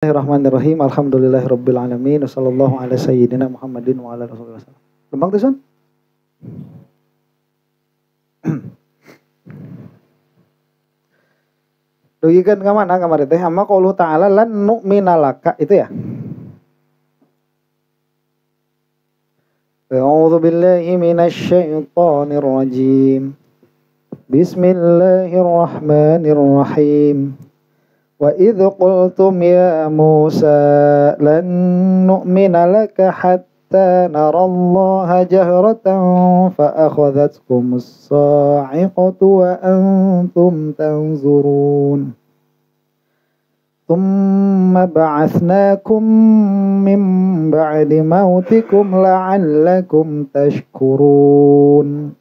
Bismillahirrahmanirrahim. Alhamdulillahirabbil alamin. Wassallallahu ala sayyidina Muhammadin wa ala rasulillah wasallam. Lembang tuh, Sun? Dugikan ka mana kamari teh? Amma qaulullah ta'ala lan nu'mina laka itu ya. A'udzu billahi minasy syaithanir rajim. Bismillahirrahmanirrahim. Wa idh qultum ya Musa lan nu'mina laka hatta narallaha jahratan fa akhadhatkumus sa'iqatu wa antum tanzurun thumma ba'athnakum min ba'di mautikum la'allakum tashkurun.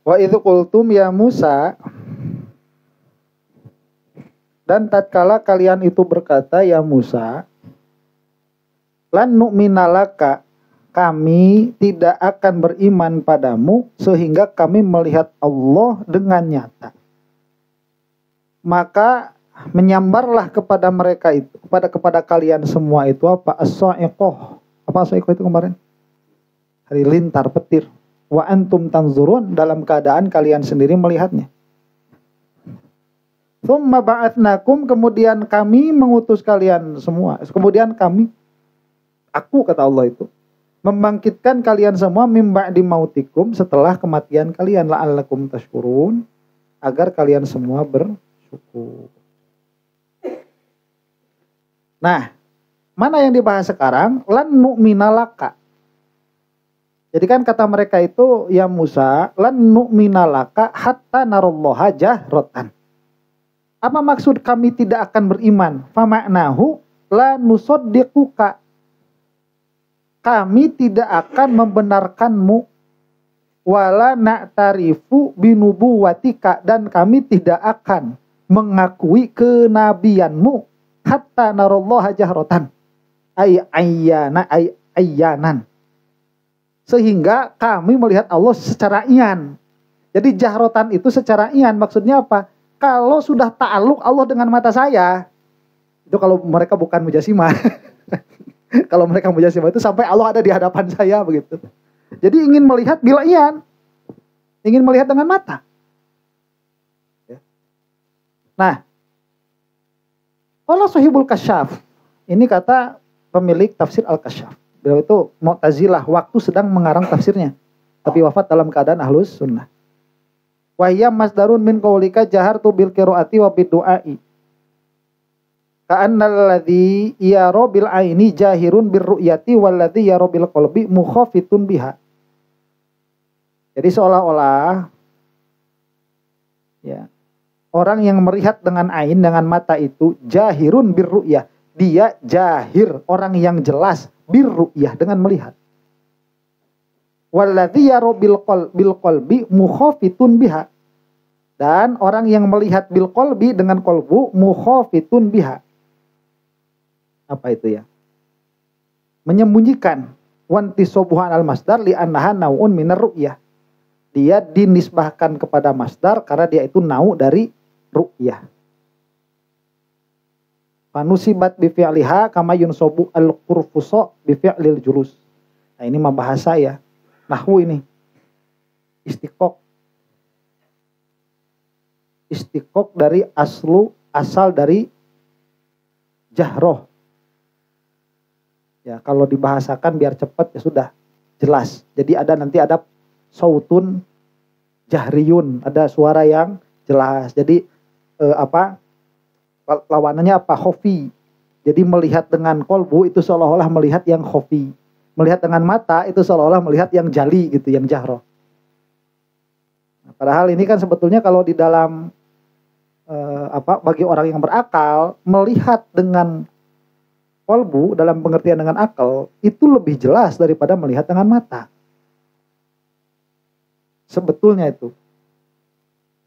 Wa idzu qultum ya Musa, dan tatkala kalian itu berkata ya Musa, lan nu'mina laka, kami tidak akan beriman padamu sehingga kami melihat Allah dengan nyata. Maka menyambarlah kepada mereka itu, kepada kalian semua itu apa? As-sa'iqah. Apa as-sa'iqah itu kemarin? Halilintar, petir. Wa antum tanzurun, dalam keadaan kalian sendiri melihatnya. Tsumma ba'atsnakum, kemudian kami mengutus kalian semua. Kemudian aku kata Allah itu, membangkitkan kalian semua mim ba'di mautikum, setelah kematian kalian, la'allakum tashkurun, agar kalian semua bersyukur. Nah, mana yang dibahas sekarang? Lan nu'mina laka. Jadi kan kata mereka itu, ya Musa, lan nu'mina laka hatta narallaha jahratan. Apa maksud kami tidak akan beriman? Fama'nahu la nusaddiquka. Kami tidak akan membenarkanmu. Wala na'tarifu binubuwatika. Dan kami tidak akan mengakui kenabianmu. Hatta narallaha jahratan. Ayyanan. Sehingga kami melihat Allah secara ian. Jadi jahrotan itu secara ian, maksudnya apa? Kalau sudah ta'aluk Allah dengan mata saya, itu kalau mereka bukan mujasimah. Kalau mereka mujasimah itu sampai Allah ada di hadapan saya begitu. Jadi ingin melihat bila ian, ingin melihat dengan mata. Nah, Allah Sahibul Kasyaf, ini kata pemilik tafsir Al-Kasyaf. Beliau itu Mu'tazilah, waktu sedang mengarang tafsirnya, tapi wafat dalam keadaan ahlus sunnah. Wahiyya masdarun min qaulika jahartu bil qiraati wa bid du'ai. Ka'annal ladzi yara bil aini jahirun bir ru'yati wal ladzi yara bil qalbi mukhafitun biha. Jadi seolah-olah ya, orang yang melihat dengan ain, dengan mata itu jahirun bir ru'yah. Dia jahir, orang yang jelas, birru'yah, dengan melihat. Walladzi yara bil qalbi mukhafitun biha. Dan orang yang melihat bil qalbi, dengan qalbu, mukhafitun biha. Apa itu ya? Menyembunyikan. Wantisobuhan al masdar li annaha nau'un minar ru'yah. Dia dinisbahkan kepada masdar karena dia itu nau dari ru'yah. Panusibat bi fi'liha kama yunsabu al-qurfusa bi fi'lil julus. Nah, ini mah bahasa ya. Nahwu ini. Istiqaq. Istiqaq dari asal dari jahroh. Ya, kalau dibahasakan biar cepat ya sudah jelas. Jadi nanti ada sautun jahriyun, ada suara yang jelas. Jadi lawanannya apa? Khofi. Jadi melihat dengan kolbu itu seolah-olah melihat yang khofi. Melihat dengan mata itu seolah-olah melihat yang jali gitu, yang jahroh. Nah, padahal ini kan sebetulnya kalau di dalam bagi orang yang berakal, melihat dengan kolbu dalam pengertian dengan akal itu lebih jelas daripada melihat dengan mata. Sebetulnya itu.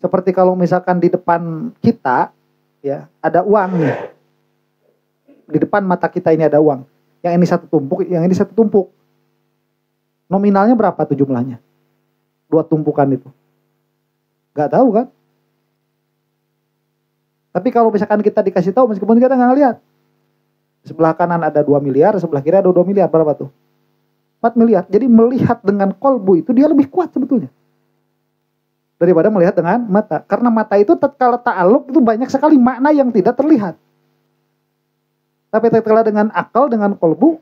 Seperti kalau misalkan di depan kita ya, ada uang nih. Di depan mata kita ini ada uang. Yang ini satu tumpuk, yang ini satu tumpuk. Nominalnya berapa tuh jumlahnya? Dua tumpukan itu. Nggak tahu kan? Tapi kalau misalkan kita dikasih tahu meskipun kita nggak ngeliat, sebelah kanan ada 2 miliar, sebelah kiri ada 2 miliar, berapa tuh? 4 miliar. Jadi melihat dengan kolbu itu dia lebih kuat sebetulnya daripada melihat dengan mata. Karena mata itu tatkala ta'aluk itu banyak sekali makna yang tidak terlihat. Tapi tatkala dengan akal, dengan kolbu,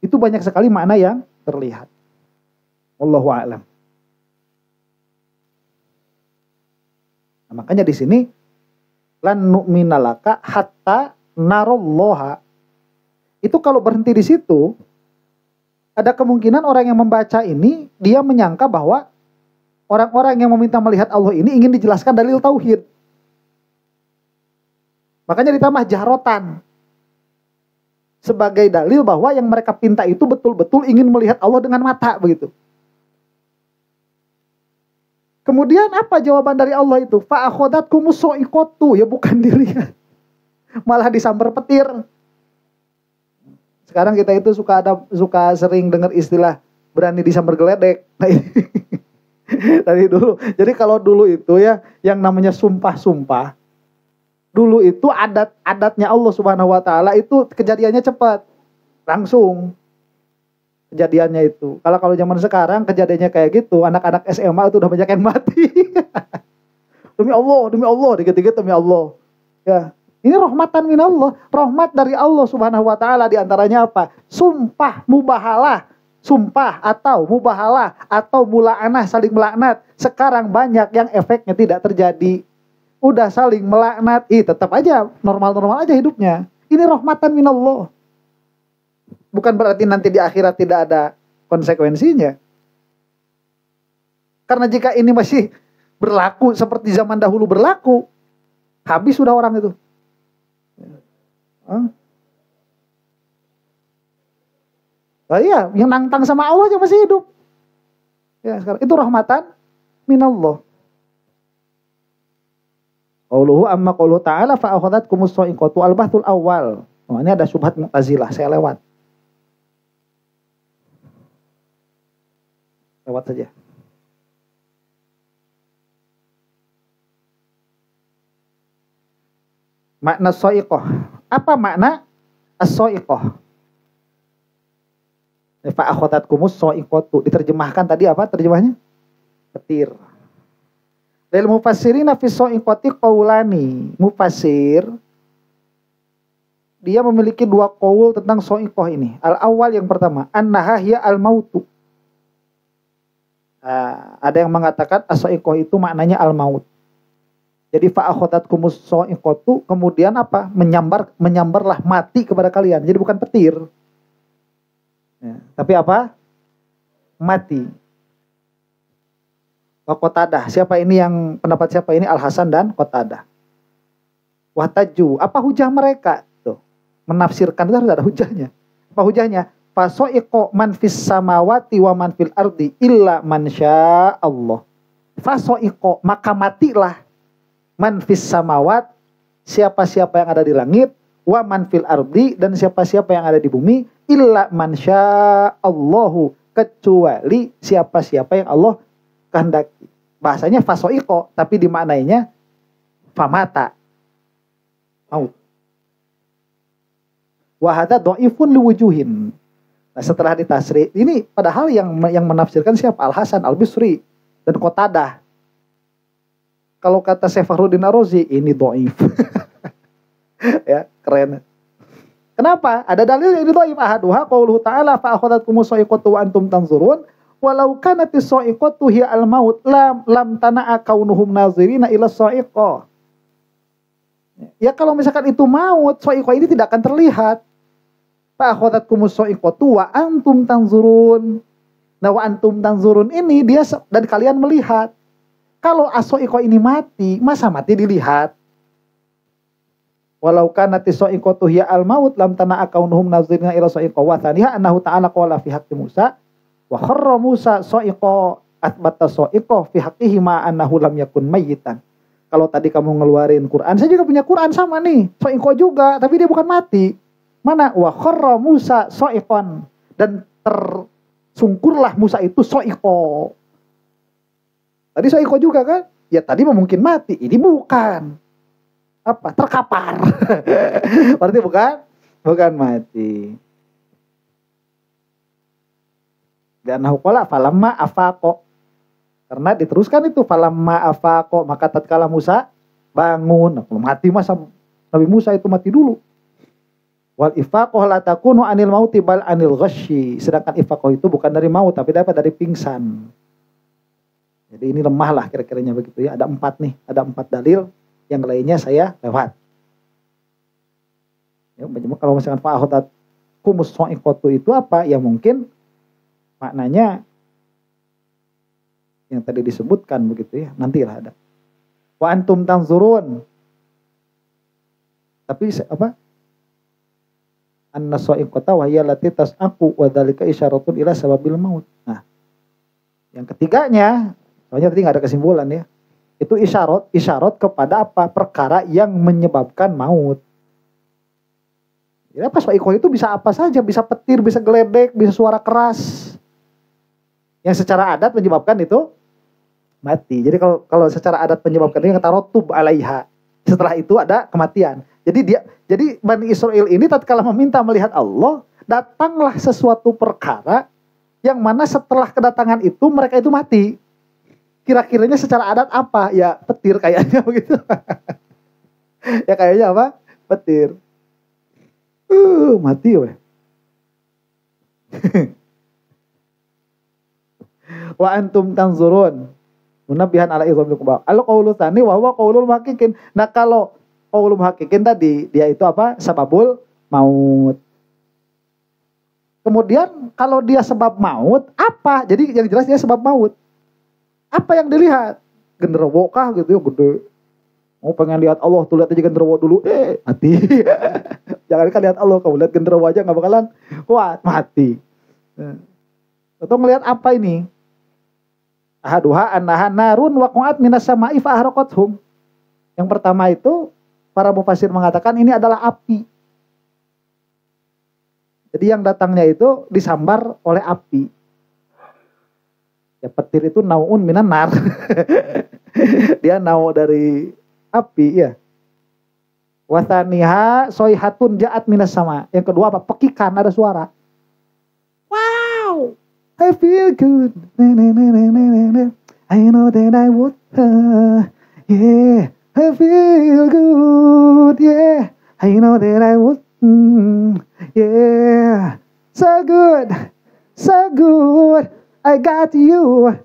itu banyak sekali makna yang terlihat. Wallahu a'lam. Nah, makanya di sini lan nu'mina laka hatta narallaha. Itu kalau berhenti di situ, ada kemungkinan orang yang membaca ini dia menyangka bahwa orang-orang yang meminta melihat Allah ini ingin dijelaskan dalil tauhid. Makanya ditambah jahrotan sebagai dalil bahwa yang mereka pinta itu betul-betul ingin melihat Allah dengan mata begitu. Kemudian apa jawaban dari Allah itu? Fa'akhodatkumus so'ikotu. Ya bukan dilihat, malah disambar petir. Sekarang kita itu suka sering dengar istilah berani disambar geledek. Nah ini dari dulu. Jadi kalau dulu itu ya yang namanya sumpah-sumpah, dulu itu adatnya Allah Subhanahu wa taala itu kejadiannya cepat. Langsung kejadiannya itu. Kalau zaman sekarang kejadiannya kayak gitu, anak-anak SMA itu udah banyak yang mati. Demi Allah, dikit-dikit demi Allah. Ya, ini rahmatan minallah, rahmat dari Allah Subhanahu wa taala. Di antaranya apa? Sumpah mubahalah, sumpah atau mubahalah atau mula'anah, saling melaknat. Sekarang banyak yang efeknya tidak terjadi. Udah saling melaknat, tetap aja normal-normal aja hidupnya. Ini rahmatan minallah. Bukan berarti nanti di akhirat tidak ada konsekuensinya. Karena jika ini masih berlaku seperti zaman dahulu berlaku, habis sudah orang itu. Nah, iya, yang nantang sama Allah aja masih hidup. Ya, sekarang itu rahmatan minallah. Qauluhu amma qauluhu ta'ala fa'akhadatkumus sha'iqatu al-bahtul awal. Oh, ini ada syubhat Mu'tazilah, saya lewat saja. Makna sha'iqah. Apa makna as-sha'iqah? Fa'akhadatkumus sha'iqatu. Diterjemahkan tadi apa terjemahnya? Petir. Lil mufassirina fi sha'iqati qaulani. Mufassir dia memiliki 2 qaul tentang sha'iqah ini. Al-awwal yang pertama, annaha hiya al-mautu. Ada yang mengatakan as-sha'iqah itu maknanya al-maut. Jadi fa'akhadatkumus sha'iqatu, kemudian apa? Menyambarlah mati kepada kalian. Jadi bukan petir. Ya, tapi apa? Mati. Wa Qatadah. Siapa ini yang pendapat siapa ini? Al-Hasan dan Qatadah. Wahtaju. Apa hujah mereka? Tuh. Menafsirkan itu harus ada hujahnya. Apa hujahnya? Faso'iqo man fis samawati wa man fil ardi illa man sya'allah. Faso'iqo, maka matilah man fis samawat, siapa-siapa yang ada di langit, wa man fil ardi, dan siapa-siapa yang ada di bumi, illa man sya'allahu, kecuali siapa-siapa yang Allah kehendaki. Bahasanya faso'iqo, tapi dimaknainya famata, maut. Wa hadza dhaifun liwujuhin. Nah, setelah ditasri, ini padahal yang menafsirkan siapa? Al-Hasan, Al-Bisri, dan Qatadah. Kalau kata Syekh Fakhruddin Ar-Razi, ini dhaif. Ya, keren. Kenapa? Ada dalil ini dhaif. Ahaduha qauluhu ta'ala fa'akhadatkumus sha'iqatu wa antum tanzurun walau kanatis sha'iqatu hiya al-maut lam tana'a kaunuhum nazirina ila sha'iqah. Ya kalau misalkan itu maut, sha'iqah ini tidak akan terlihat. Fa'akhadatkumus sha'iqatu wa antum tanzurun. Nah, wa antum tanzurun ini dia dan kalian melihat. Kalau as-sha'iqah ini mati, masa mati dilihat? Walau kanatis sha'iqatu hiya al-maut lam tana'a kaunuhum nazirina ila sha'iqah. Wa thaniha annahu ta'ala qala fi haqqi Musa wa kharra Musa sha'iqah athbata sha'iqah fi haqqihi ma annahu lam yakun mayyitan. Kalau tadi kamu ngeluarin Quran, saya juga punya Quran sama nih, sha'iqah juga, tapi dia bukan mati. Mana? Wa kharra Musa sha'iqan, dan tersungkurlah Musa itu sha'iqah. Tadi sha'iqah juga kan? Ya tadi mungkin mati, ini bukan. Apa? Terkapar. Berarti bukan mati. Dan qala falamma afaqo. Karena diteruskan itu falamma afaqo, maka tatkala Musa bangun. Nah, kalau mati masa Nabi Musa itu mati dulu. Wal ifaqo la takunu anil mauti bal anil ghasyi. Sedangkan ifaqo itu bukan dari maut tapi dapat dari pingsan. Jadi ini lemah lah kira-kiranya begitu ya. Ada 4 nih, ada 4 dalil. Yang lainnya saya lewat. Ya, kalau misalkan fa'ahotat kumus so'ikotu itu apa? Ya mungkin maknanya yang tadi disebutkan begitu ya. Nantilah ada. Wa antum tanzurun. Tapi apa? Anna so'ikota wa hiya lati tas'aku wa dhalika isyaratun ila sababil maut. Nah, yang ketiganya, soalnya tadi nggak ada kesimpulan ya. Itu isyarat kepada apa? Perkara yang menyebabkan maut. Ya pas so'ikoh itu bisa apa saja, bisa petir, bisa geledek, bisa suara keras. Yang secara adat menyebabkan itu mati. Jadi kalau secara adat menyebabkan itu kata rotub alaiha. Setelah itu ada kematian. Jadi Bani Israel ini tatkala meminta melihat Allah, datanglah sesuatu perkara yang mana setelah kedatangan itu mereka itu mati. Kira-kiranya secara adat apa? Ya petir kayaknya begitu. Ya kayaknya apa? Petir. Mati weh. Wa antum tanzurun. Munabihan ala idhamil kubah. Al-qawlu tsani wa huwa qawlul muhaqqiqin. Nah kalau qaulul muhaqqiqin tadi dia itu apa? Sababul maut. Kemudian kalau dia sebab maut apa? Jadi yang jelas dia sebab maut. Apa yang dilihat? Genderuwo kah gitu ya gede. Mau pengen lihat Allah tuh lihat aja genderuwo dulu. Mati. Jangan kan lihat Allah, kamu lihat genderuwo aja nggak bakalan kuat, mati. Atau ngelihat apa ini? Ahaduha annaha narun waqa'at minas sama'i fa ahraqathum. Yang pertama itu para mufasir mengatakan ini adalah api. Jadi yang datangnya itu disambar oleh api. Ya petir itu nau'un minan nar. Dia nau dari api ya. Wasaniha soihatun ja'at minas sama. Yang kedua apa? Pekikan, ada suara. Wow, I feel good. I know that I would. Yeah, I feel good. Yeah, I know that I would. Yeah, so good, so good. I got you.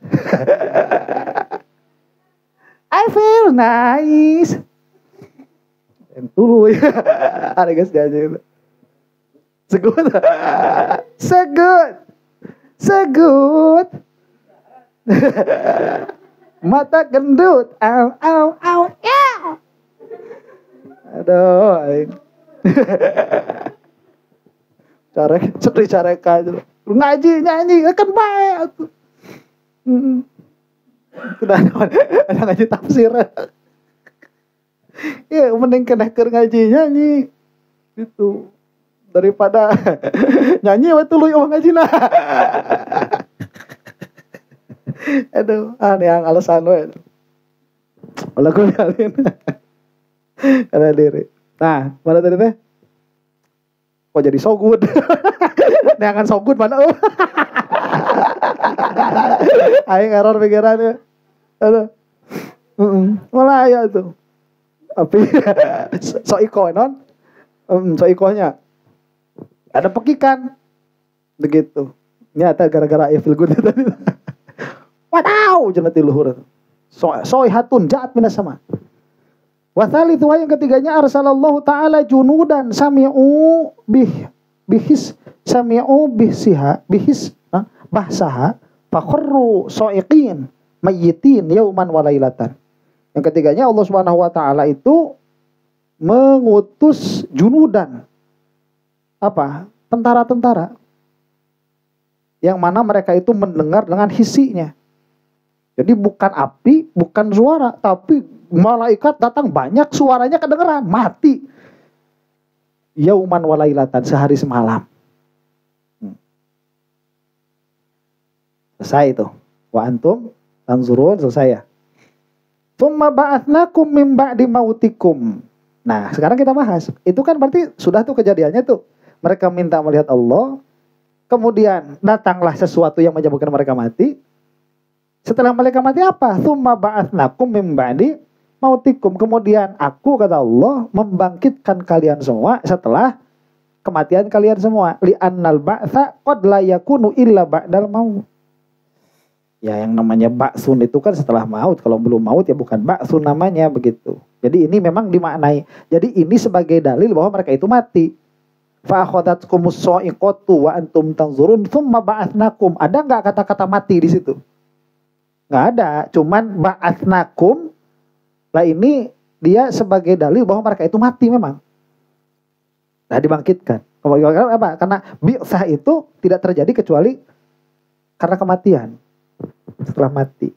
I feel nice. Yang dulu ya. Ada guys nyanyi. So good. So good. So good. Mata gendut. Au au au. Yeah. Aduh. Carek aja. Ngaji nyanyi kan baik. Sudah ada ngaji tafsir. Ya mending kena ngaji nyanyi itu daripada nyanyi waktu lu yang ngaji nah. Aduh, yang alasan we. Lagu kalian. Karena diri. Nah, mana tadi teh? Kok jadi so good? Neangan so good mana? Aing error pikirannya. Aduh. Mulai ya tuh. Tapi so iko non. So ikonya. Ada pekikan. Begitu. Nyata gara-gara I feel good tadi. Wadaw, jenat di luhur. Soy hatun jaat minas sama. Wasali itu yang ketiganya arsalallahu ta'ala junudan sami'u bihis sami'u bihis bahsaha fakharru so'iqin mayyitin yauman walailatan. Yang ketiganya Allah Subhanahu wa taala itu mengutus junudan apa? Tentara-tentara yang mana mereka itu mendengar dengan hisinya. Jadi bukan api, bukan suara, tapi malaikat datang banyak, suaranya kedengeran, mati. Yauman walailatan, sehari semalam. Selesai itu. Wa antum tanzurun, selesai ya. Tsumma ba'atsnakum min ba'di mautikum. Nah, sekarang kita bahas. Itu kan berarti sudah tuh kejadiannya tuh. Mereka minta melihat Allah, kemudian datanglah sesuatu yang menyebabkan mereka mati. Setelah mereka mati apa? Tsumma ba'atsnakum min ba'di mautikum. Kemudian aku, kata Allah, membangkitkan kalian semua setelah kematian kalian semua. Li'annal ba'tsa qad la yakunu illa ba'dal maut. Ya, yang namanya ba'sun itu kan setelah maut. Kalau belum maut ya bukan ba'sun namanya, begitu. Jadi ini memang dimaknai. Jadi ini sebagai dalil bahwa mereka itu mati. Fa akhadhatkumus sha'iqatu wa antum tanzurun tsumma ba'atsnakum. Ada enggak kata-kata mati di situ? Enggak ada, cuman ba'atsnakum. Lah ini dia sebagai dalil bahwa mereka itu mati memang. Nah, dibangkitkan. Karena apa? Karena bi'tsah itu tidak terjadi kecuali karena kematian. Setelah mati.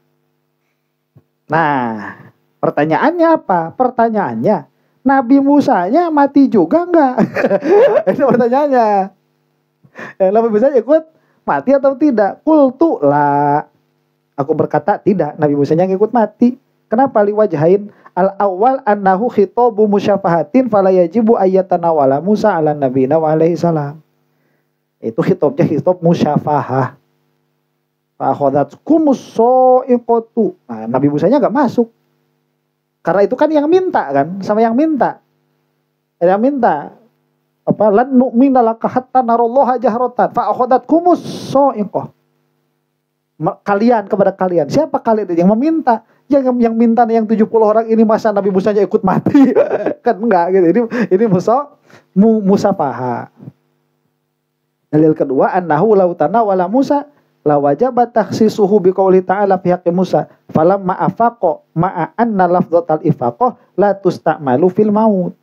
Nah, pertanyaannya apa? Pertanyaannya, Nabi Musanya mati juga enggak? Itu pertanyaannya. Nabi Musa ikut mati atau tidak? Qultu la. Aku berkata tidak, Nabi Musanya ikut mati. Kenapa? Liwajhain al-awwal annahu khitabu musyafahatin fala yajibu ayyatanawala Musa ala nabiyina wa alaihi salam. Itu khitabnya khitab musyafahah. Fa'akhadatkumus sha'iqatu. Nah, Nabi Musanya enggak masuk. Karena itu kan yang minta kan, sama yang minta. Yang minta apa? Lan nu'mina laka hatta narallaha jahratan. Fa'akhadatkumus sha'iqah. Kalian kepada kalian. Siapa kalian yang meminta? Yang minta yang 70 orang ini masa Nabi Musanya ikut mati? Kan enggak gitu. Ini musafahah. Dalil kedua, annahu lautana wala Musa la wajabat takhsisuhu biqauli ta'ala fi haqqi Musa falamma afaqa ma'a anna lafdhatal ifaqah la tusta'malu fil maut.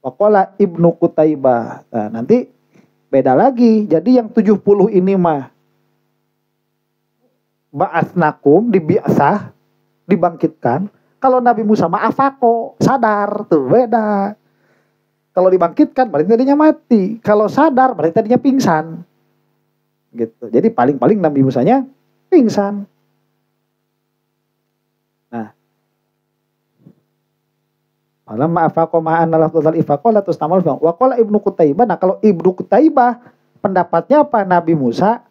Waqala Ibnu Qutaibah. Nah, nanti beda lagi. Jadi yang 70 ini mah ba'atsnakum, dibi'sah, dibangkitkan. Kalau Nabi Musa mah afaqo, sadar, tuh beda. Kalau dibangkitkan berarti tadinya mati. Kalau sadar berarti tadinya pingsan. Gitu. Jadi paling-paling Nabi Musanya pingsan. Nah, malam ma'afaqa ma'anna lafdzal ifaqah la tustamal fa. Wa qala Ibnu Qutaibah. Nah, kalau Ibnu Qutaibah pendapatnya apa? Nabi Musa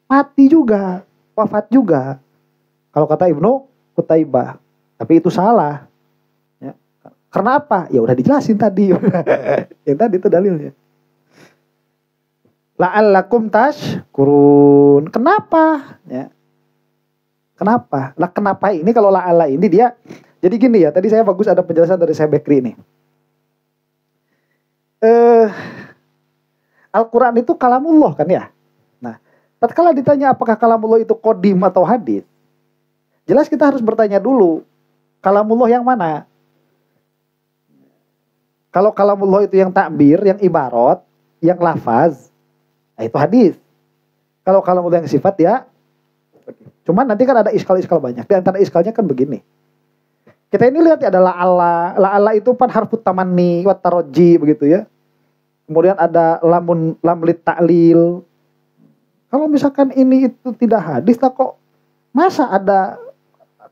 mati juga, wafat juga. Kalau kata Ibnu Qutaibah. Tapi itu salah. Ya. Karena apa? Ya udah dijelasin tadi. Yang tadi itu dalilnya. La'allakum tashkurun. Kenapa? Ya. Kenapa? Lah kenapa ini kalau la'alla ini dia jadi gini ya. Tadi saya bagus ada penjelasan dari saya Bekri ini. Al-Qur'an itu kalamullah kan ya. Nah, tatkala ditanya apakah kalamullah itu qadim atau hadits, jelas kita harus bertanya dulu, kalamullah yang mana? Kalau kalamullah itu yang takbir, yang ibarat, yang lafaz, nah itu hadis. Kalau kalamullah yang sifat ya. Cuman nanti kan ada iskal-iskal banyak. Di antara iskalnya kan begini. Kita ini lihat ya ada la'alla. La'alla itu kan harfut tamanni wa taraji begitu ya. Kemudian ada lam lit ta'lil. Kalau misalkan ini itu tidak hadis lah kok. Masa ada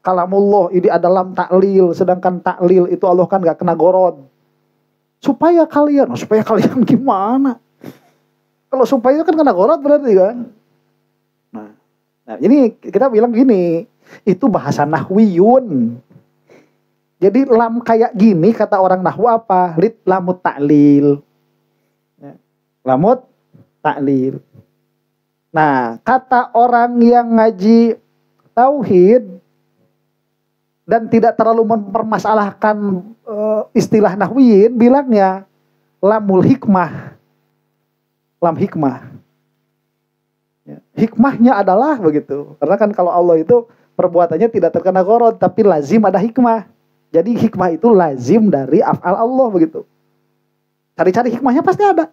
kalamullah ini ada lam ta'lil, sedangkan ta'lil itu Allah kan enggak kena gorod. Supaya kalian gimana? Kalau supaya kan kena gorot berarti kan. Nah, ini kita bilang gini, itu bahasa nahwiyun. Jadi lam kayak gini kata orang nahwu apa? Lamut ta'lil. Ya, lamut ta'lil. Nah, kata orang yang ngaji tauhid dan tidak terlalu mempermasalahkan istilah nahwiyin, bilangnya lamul hikmah. Lam hikmah. Ya. Hikmahnya adalah begitu. Karena kan kalau Allah itu perbuatannya tidak terkena gorod, tapi lazim ada hikmah. Jadi hikmah itu lazim dari af'al Allah begitu. Cari-cari hikmahnya pasti ada.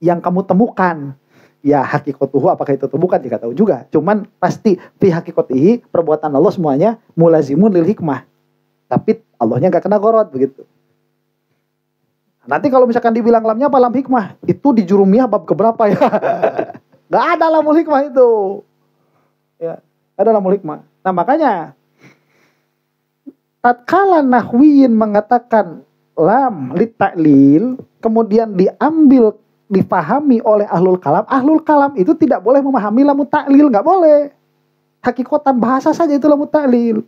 Yang kamu temukan. Ya hakikatuhu apakah itu bukan tidak tahu juga. Cuman pasti fi hakikatihi perbuatan Allah semuanya mulazimun lil hikmah. Tapi Allahnya gak kena gorod begitu. Nanti kalau misalkan dibilang lamnya apa lam hikmah, itu di Jurumiyah bab keberapa ya? Gak ada lamul hikmah itu. Ya, ada lamul hikmah. Nah makanya tatkala nahwiyin mengatakan lam li ta'lil, kemudian diambil dipahami oleh ahlul kalam itu tidak boleh memahami lamu ta'lil, nggak boleh. Hakikatan bahasa saja itu lamu ta'lil.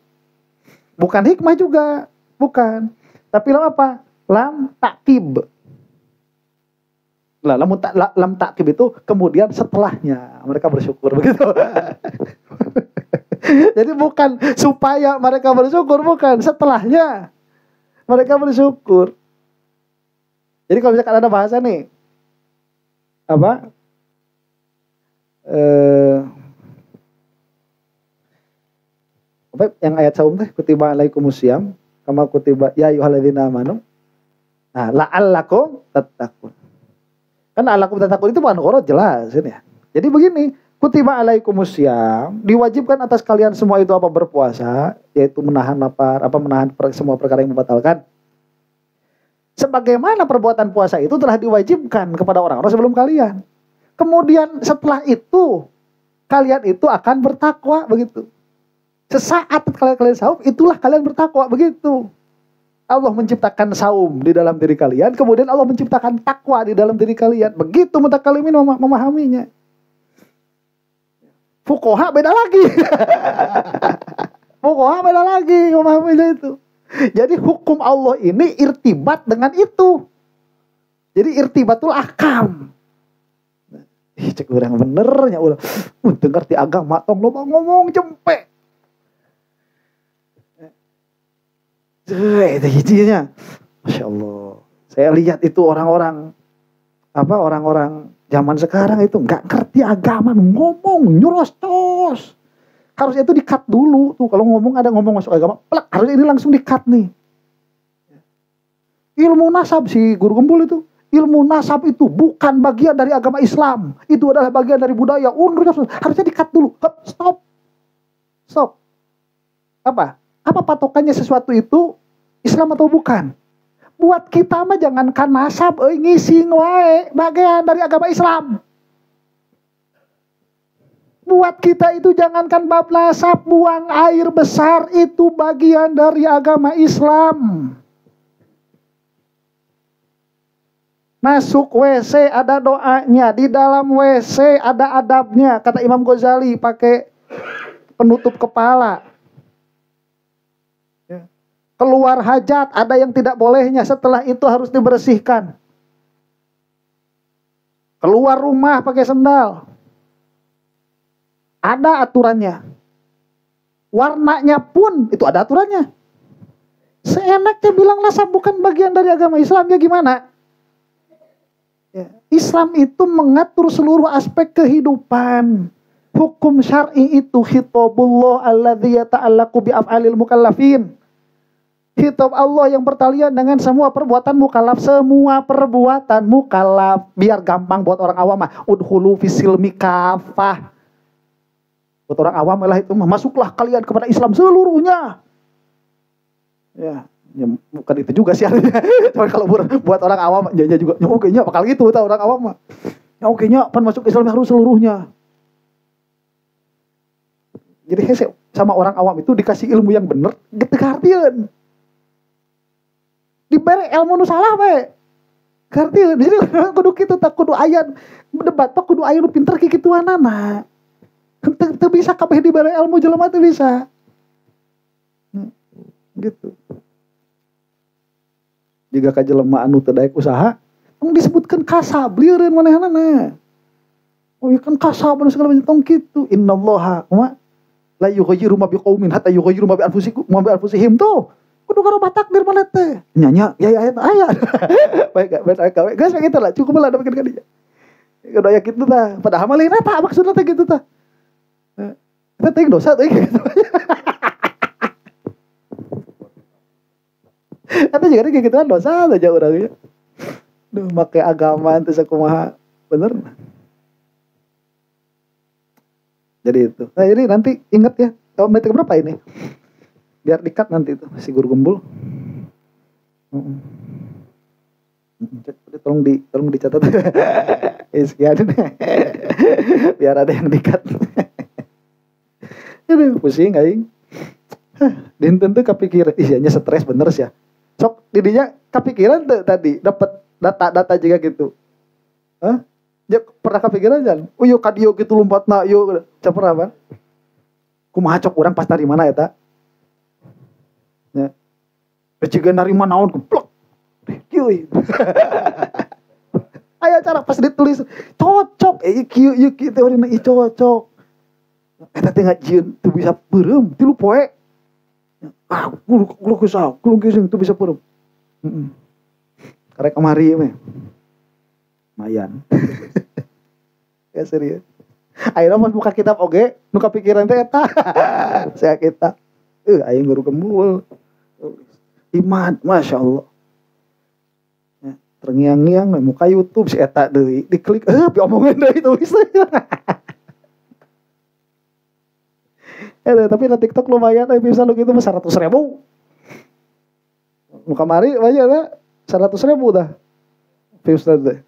Bukan hikmah juga, bukan. Tapi lam apa? Lam ta'kib. Lah, lam ta'kib itu kemudian setelahnya mereka bersyukur begitu. Jadi bukan supaya mereka bersyukur, bukan, setelahnya mereka bersyukur. Jadi kalau misalkan ada bahasa nih apa? Apa yang ayat saum teh kutiba alaikumusiyam kama kutiba ya ayyuhalladzina amanu. Nah, la'allakum tattaqun. Kan la'allakum tattaqun itu bukan qur'an jelas ini ya. Jadi begini, kutiba alaikumusiyam, diwajibkan atas kalian semua itu apa? Berpuasa, yaitu menahan lapar, menahan semua perkara yang membatalkan. Sebagaimana perbuatan puasa itu telah diwajibkan kepada orang-orang sebelum kalian. Kemudian setelah itu kalian itu akan bertakwa begitu. Sesaat kalian saum, itulah kalian bertakwa begitu. Allah menciptakan saum di dalam diri kalian, kemudian Allah menciptakan takwa di dalam diri kalian. Begitu mutakalimin memahaminya. Fuqaha beda lagi. Fuqaha beda lagi memahaminya itu. Jadi hukum Allah ini irtibat dengan itu. Jadi irtibatul ahkam. Cek orang benernya ulah. Dengar ti agama tong loba ngomong jempe. Itu hijinya. Masya Allah. Saya lihat itu orang-orang zaman sekarang itu nggak ngerti agama, ngomong nyuros-tos. Harusnya itu di-cut dulu tuh kalau ngomong ada ngomong masuk agama, plak, harusnya ini langsung di-cut nih. Ilmu nasab si guru gembul itu, ilmu nasab itu bukan bagian dari agama Islam, itu adalah bagian dari budaya. Harusnya di-cut dulu. Stop. Apa patokannya sesuatu itu Islam atau bukan? Buat kita mah jangankan nasab, ngising wae bagian dari agama Islam. Buat kita itu jangankan bab nasab, buang air besar itu bagian dari agama Islam. Masuk WC ada doanya, di dalam WC ada adabnya. Kata Imam Ghazali pakai penutup kepala. Keluar hajat ada yang tidak bolehnya, setelah itu harus dibersihkan. Keluar rumah pakai sendal, ada aturannya. Warnanya pun itu ada aturannya. Seenaknya bilang nasab bukan bagian dari agama Islam, ya gimana? Ya, Islam itu mengatur seluruh aspek kehidupan. Hukum syar'i itu khitabullah alladzi yata'allaqu bi af'alil mukallafin. Kitab Allah yang bertalian dengan semua perbuatan mukallaf, semua perbuatan mukallaf. Biar gampang buat orang awam mah, udhulu fisilmi kafah. Buat orang awam lah itu mah, masuklah kalian kepada Islam seluruhnya. Ya bukan itu juga sih artinya. Cuman kalau buat orang awam jadinya juga, oke nya bakal gitu tahu orang awam mah. Ya oke nya pan masuk Islam harus seluruhnya. Jadi hese sama orang awam itu dikasih ilmu yang bener, getegartieun. Diberi ilmu nu salah we. Gartieun. Jadi kudu kitu tak kudu aya debat pak kudu aya nu pinter kikituanana. Teu bisa kabeh diberi ilmu jelema teu bisa. Gitu. Jika ka jelema anu teu daek usaha, tong disebutkeun kasab, lieureun manehanana. Oh ieu kan kasab anu segala macam tong kitu. Innallaha la yughayyiru ma biqaumin hatta yughayyiru ma bi anfusihim tuh. Kudu karoba takdir mana teh. Nya ya aya. Baik gawe. Geus kitu lah, cukup lah dapikeun ka dieu. Kudu aya kitu tah. Padahal mah lain eta maksudna teh kitu tah. Eta teh dosa teh kitu. Eta juga kayak gituan dosa aja urang. Duh, make agama teh sakumaha. Bener. Jadi itu. Nah, jadi nanti ingat ya, menit berapa ini? Biar di-cut nanti itu si guru gembul. Tolong dicatat. Sekian. Biar ada yang di-cut. Aduh, pusing aing. Dinten tuh kepikiran, isinya stres bener sih ya. Sok didinya kepikiran tuh tadi dapat data-data juga gitu. Hah? Ya pernah kepikiran kan? Oh yuk kadio gitu lompat nak yuk. Coba pernah apa? Kumaha cok orang pas dari mana eta? Ya. Kecigan dari mana naon keplok. Kieu. Aya cara pas ditulis cocok kieu teorina cocok. Eta teh ngajieun teu bisa peureum, tilu poe. Ah, kulo kesal, kulo gesing teu bisa peureum. Heeh. Karek kamari mah. Mayan. Ya serius. Ayeuna pas buka kitab oge, nu kapikiran teh eta. Saya kitab. Aing guru gembul. Iman, Masya Allah. Ya, terngiang-ngiang muka YouTube si eta deui, diklik omongin deui tulis. Tapi na TikTok lumayan, bisa lu gitu 100.000. Muka mari banyak lah 100.000 dah. Views teh.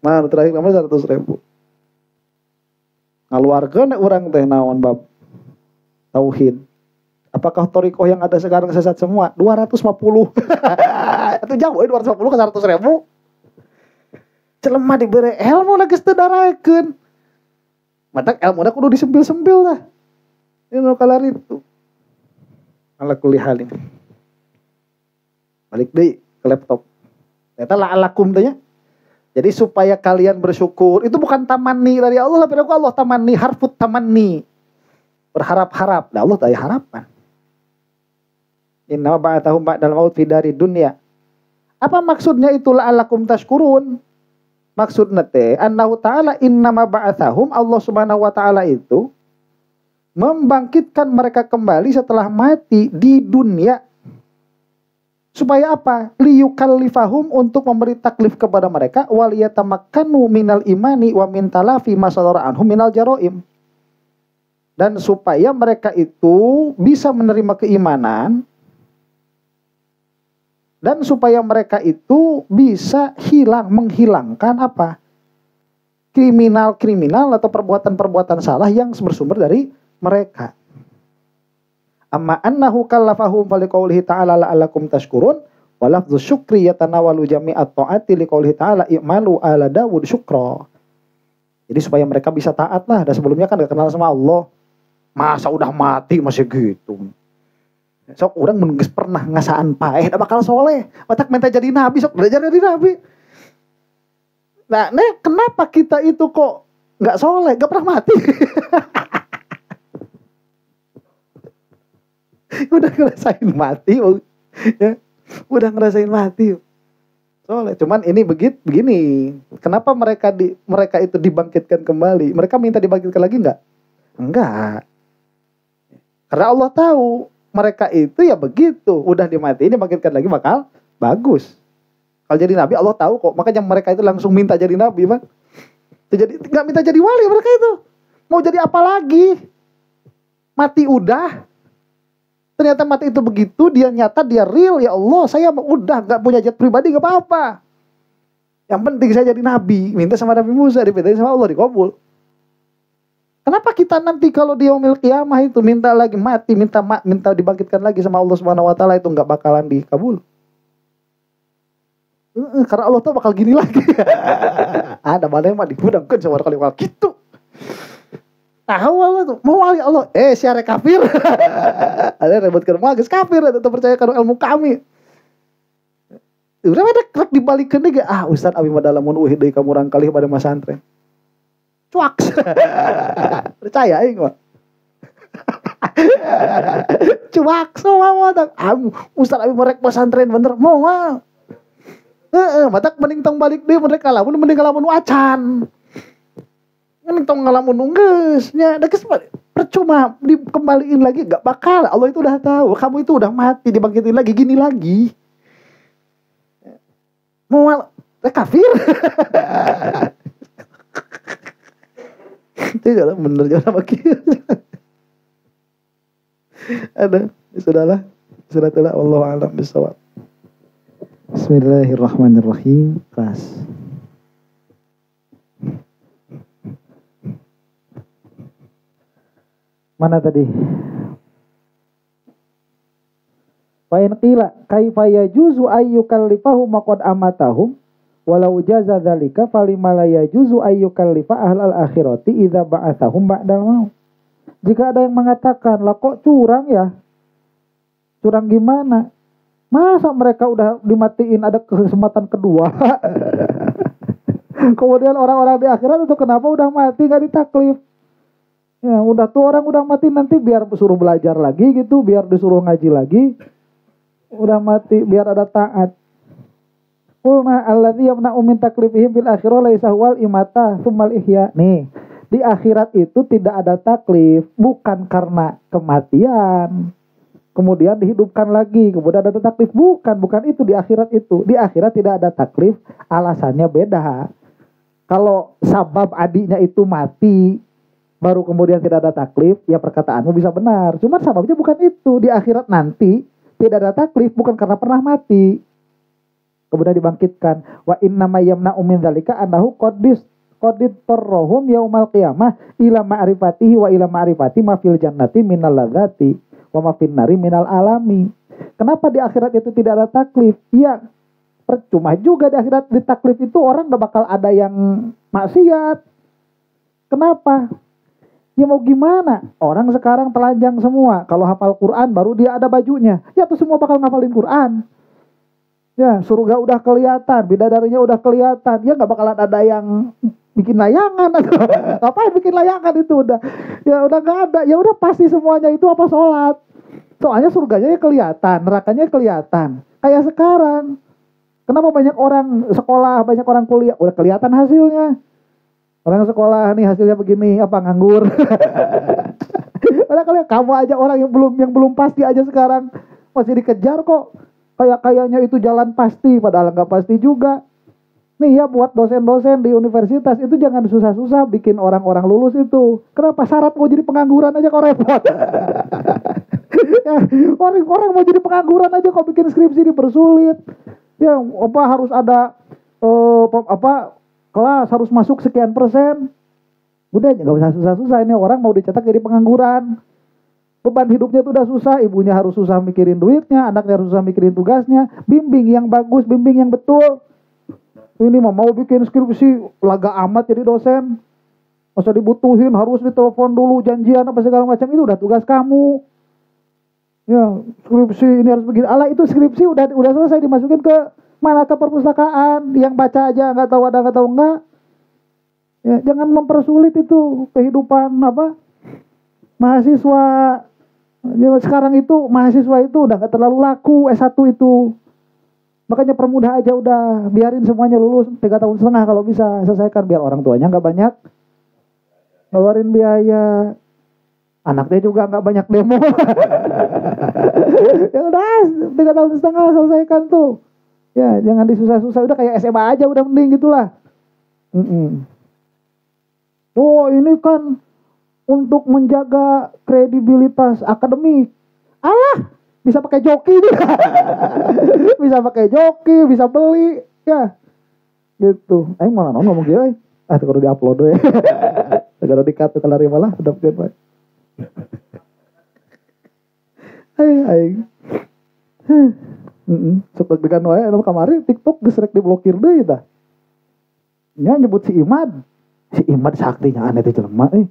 Mana terakhir kemarin 100.000. Ngaluarkeun urang teh naon bab tauhid. Apakah torikoh yang ada sekarang sesat semua? 250. Itu jauh 250 ke 100.000. Celemah diberi ilmu lagi sedarakeun. Matak ilmu na kudu disempil-sempil lah. Ini nu kalar itu. Ala kulli halin. Balik deui ke laptop. Eta la alakum teh nya. Jadi supaya kalian bersyukur. Itu bukan tamanni dari Allah, tapi Allah tamanni, harfut tamanni. Berharap-harap. Nah Allah tak ada harapan. Inna ba'atahum ba'dal maut fi dari dunia. Apa maksudnya itu la'alakum tashkurun? Maksudnya teh annahu ta'ala innama ba'athahum, Allah Subhanahu wa taala itu membangkitkan mereka kembali setelah mati di dunia. Supaya apa? Liyukallifahum, untuk memberi taklif kepada mereka, waliyatamakkanu minal imani wa min talafi masadara anhum minal jaraim. Dan supaya mereka itu bisa menerima keimanan, dan supaya mereka itu bisa menghilangkan apa? Kriminal atau perbuatan-perbuatan salah yang bersumber dari mereka. Amma annahu kallafahum faliqaulihi ta'ala la'allakum tashkurun wa lafdzu syukri yatanawalu jami'at ta'ati liqaulihi ta'ala i'malu ala Daud syukra. Jadi supaya mereka bisa taat lah. Dan sebelumnya kan gak kenal sama Allah. Masa udah mati masih gitu. Sok orang menunggu pernah ngasaan paeh, bakal soleh. Matak minta jadi nabi, sok belajar jadi nabi. Nah, kenapa kita itu kok nggak soleh, nggak pernah mati? Udah ngerasain mati, ya. Udah ngerasain mati. Soleh. Cuman ini begini. Kenapa mereka itu dibangkitkan kembali? Mereka minta dibangkitkan lagi nggak? Enggak. Karena Allah tahu mereka itu ya begitu, udah dimatiin dibangkitkan lagi bakal bagus. Kalau jadi nabi Allah tahu kok, makanya mereka itu langsung minta jadi nabi, Bang. Jadi nggak minta jadi wali mereka itu. Mau jadi apa lagi? Mati udah. Ternyata mati itu begitu, dia nyata, dia real, ya Allah, saya udah nggak punya jet pribadi nggak apa-apa. Yang penting saya jadi nabi, minta sama Nabi Musa, dipintain sama Allah, dikabul. Kenapa kita nanti kalau di yaumil qiyamah itu minta lagi mati, minta dibangkitkan lagi sama Allah Subhanahu wa taala, itu enggak bakalan dikabul. Karena Allah tuh bakal gini lagi. Ada mana yang mah digudangkeun sama kali gitu. Tahu Allah tuh, mau wali Allah, siare kafir. Ada rebutkeun mah geus kafir, tetep percaya karo ilmu kami. Udah ada krek dibalikeun ge, Ustaz abi mah lamun eueuh deui ka murang kalih pada masantren. Cuak. Percaya aing mah. Cuak semua mah. Ustaz abi merek pesantren bener moal. Matak mending tong balik deui mereka lamun mending ngalamun wacan. Mending tong ngalamun geus nya. Da geus percuma dikembaliin lagi enggak bakal. Allah itu udah tahu, kamu itu udah mati, dibangkitin lagi gini lagi. Moal kafir. Itu jalan bener jalan sama kia. Ada, sudahlah, wallahu a'lam bishawab. Bismillahirrahmanirrahim. Kelas. Mana tadi? Fa in qila kaifa yajuzu ayyukallifahu maqad amatahum walau jaza dzalika falima la yajuzu ayyukallifa ahlal akhirati idza ba'atsahum ba'dal maut. Jika ada yang mengatakan, lah kok curang ya? Curang gimana? Masa mereka udah dimatiin ada kesempatan kedua? Kemudian orang-orang di akhirat itu kenapa udah mati gak ditaklif? Ya udah tuh orang udah mati nanti biar suruh belajar lagi gitu, biar disuruh ngaji lagi. Udah mati biar ada taat. Qulna alladzi yamna'u min taklifihim fil akhirah laisa huwal imata tsummal ihya. Nih, di akhirat itu tidak ada taklif, bukan karena kematian kemudian dihidupkan lagi, kemudian ada taklif, bukan itu di akhirat itu. Di akhirat tidak ada taklif, alasannya beda. Kalau sabab adinya itu mati baru kemudian tidak ada taklif, ya perkataanmu bisa benar. Cuma sababnya bukan itu. Di akhirat nanti tidak ada taklif bukan karena pernah mati. Kemudian dibangkitkan. Wa inna ma yamna'u min dzalika annahu qadis tarrohum yaumal qiyamah ila ma'rifatihi wa ila ma'rifati ma fil jannati minal ladzati wa ma fin nari minal alami. Kenapa di akhirat itu tidak ada taklif? Iya, percuma juga di akhirat di taklif itu orang gak bakal ada yang maksiat. Kenapa? Ya mau gimana? Orang sekarang telanjang semua. Kalau hafal Quran baru dia ada bajunya. Ya tuh semua bakal ngafalin Quran. Ya surga udah kelihatan, bidadarinya udah kelihatan. Ya gak bakalan ada yang bikin layangan. Ngapain bikin layangan itu udah. Ya udah gak ada. Ya udah pasti semuanya itu apa sholat. Soalnya surganya kelihatan, nerakanya kelihatan. Kayak sekarang. Kenapa banyak orang sekolah, banyak orang kuliah udah kelihatan hasilnya. Orang sekolah nih hasilnya begini, apa nganggur. Udah kalian kamu aja orang yang belum pasti aja sekarang masih dikejar kok. Kayaknya itu jalan pasti padahal nggak pasti juga. Nih ya buat dosen-dosen di universitas itu jangan susah-susah bikin orang-orang lulus itu. Kenapa syarat mau jadi pengangguran aja kok repot. Ya, orang mau jadi pengangguran aja kok bikin skripsi dipersulit. Ya apa harus ada kelas harus masuk sekian persen. Udah nggak usah susah-susah, ini orang mau dicetak jadi pengangguran. Beban hidupnya tuh udah susah, ibunya harus susah mikirin duitnya, anaknya harus susah mikirin tugasnya. Bimbing yang bagus, bimbing yang betul. Ini mau bikin skripsi laga amat jadi dosen. Masa dibutuhin harus ditelepon dulu janjian apa segala macam, itu udah tugas kamu. Ya skripsi ini harus begini. Alah itu skripsi udah selesai dimasukin ke mana ke perpustakaan, yang baca aja nggak tahu ada nggak tahu enggak. Ya, jangan mempersulit itu kehidupan mahasiswa. Ya, sekarang itu mahasiswa itu udah nggak terlalu laku S1 itu. Makanya permudah aja udah, biarin semuanya lulus 3 tahun setengah kalau bisa selesaikan biar orang tuanya nggak banyak ngeluarin biaya. Anaknya juga nggak banyak demo. Ya udah 3 tahun setengah selesaikan tuh. Ya jangan disusah-susah, udah kayak SMA aja udah mending gitulah. Oh ini kan untuk menjaga kredibilitas akademik. Alah, bisa pakai joki juga. Bisa pakai joki, bisa beli, ya. Gitu. Aing malah ngomong gitu, kalau di-upload ya. Kalau di-cut kalau malah udah bikin. Aing. Sok deg-degan wae anu kamari TikTok geus rek diblokir deui tah. Nya nyebut si Imad. Si Imad saktinya aneh teh jelema euy.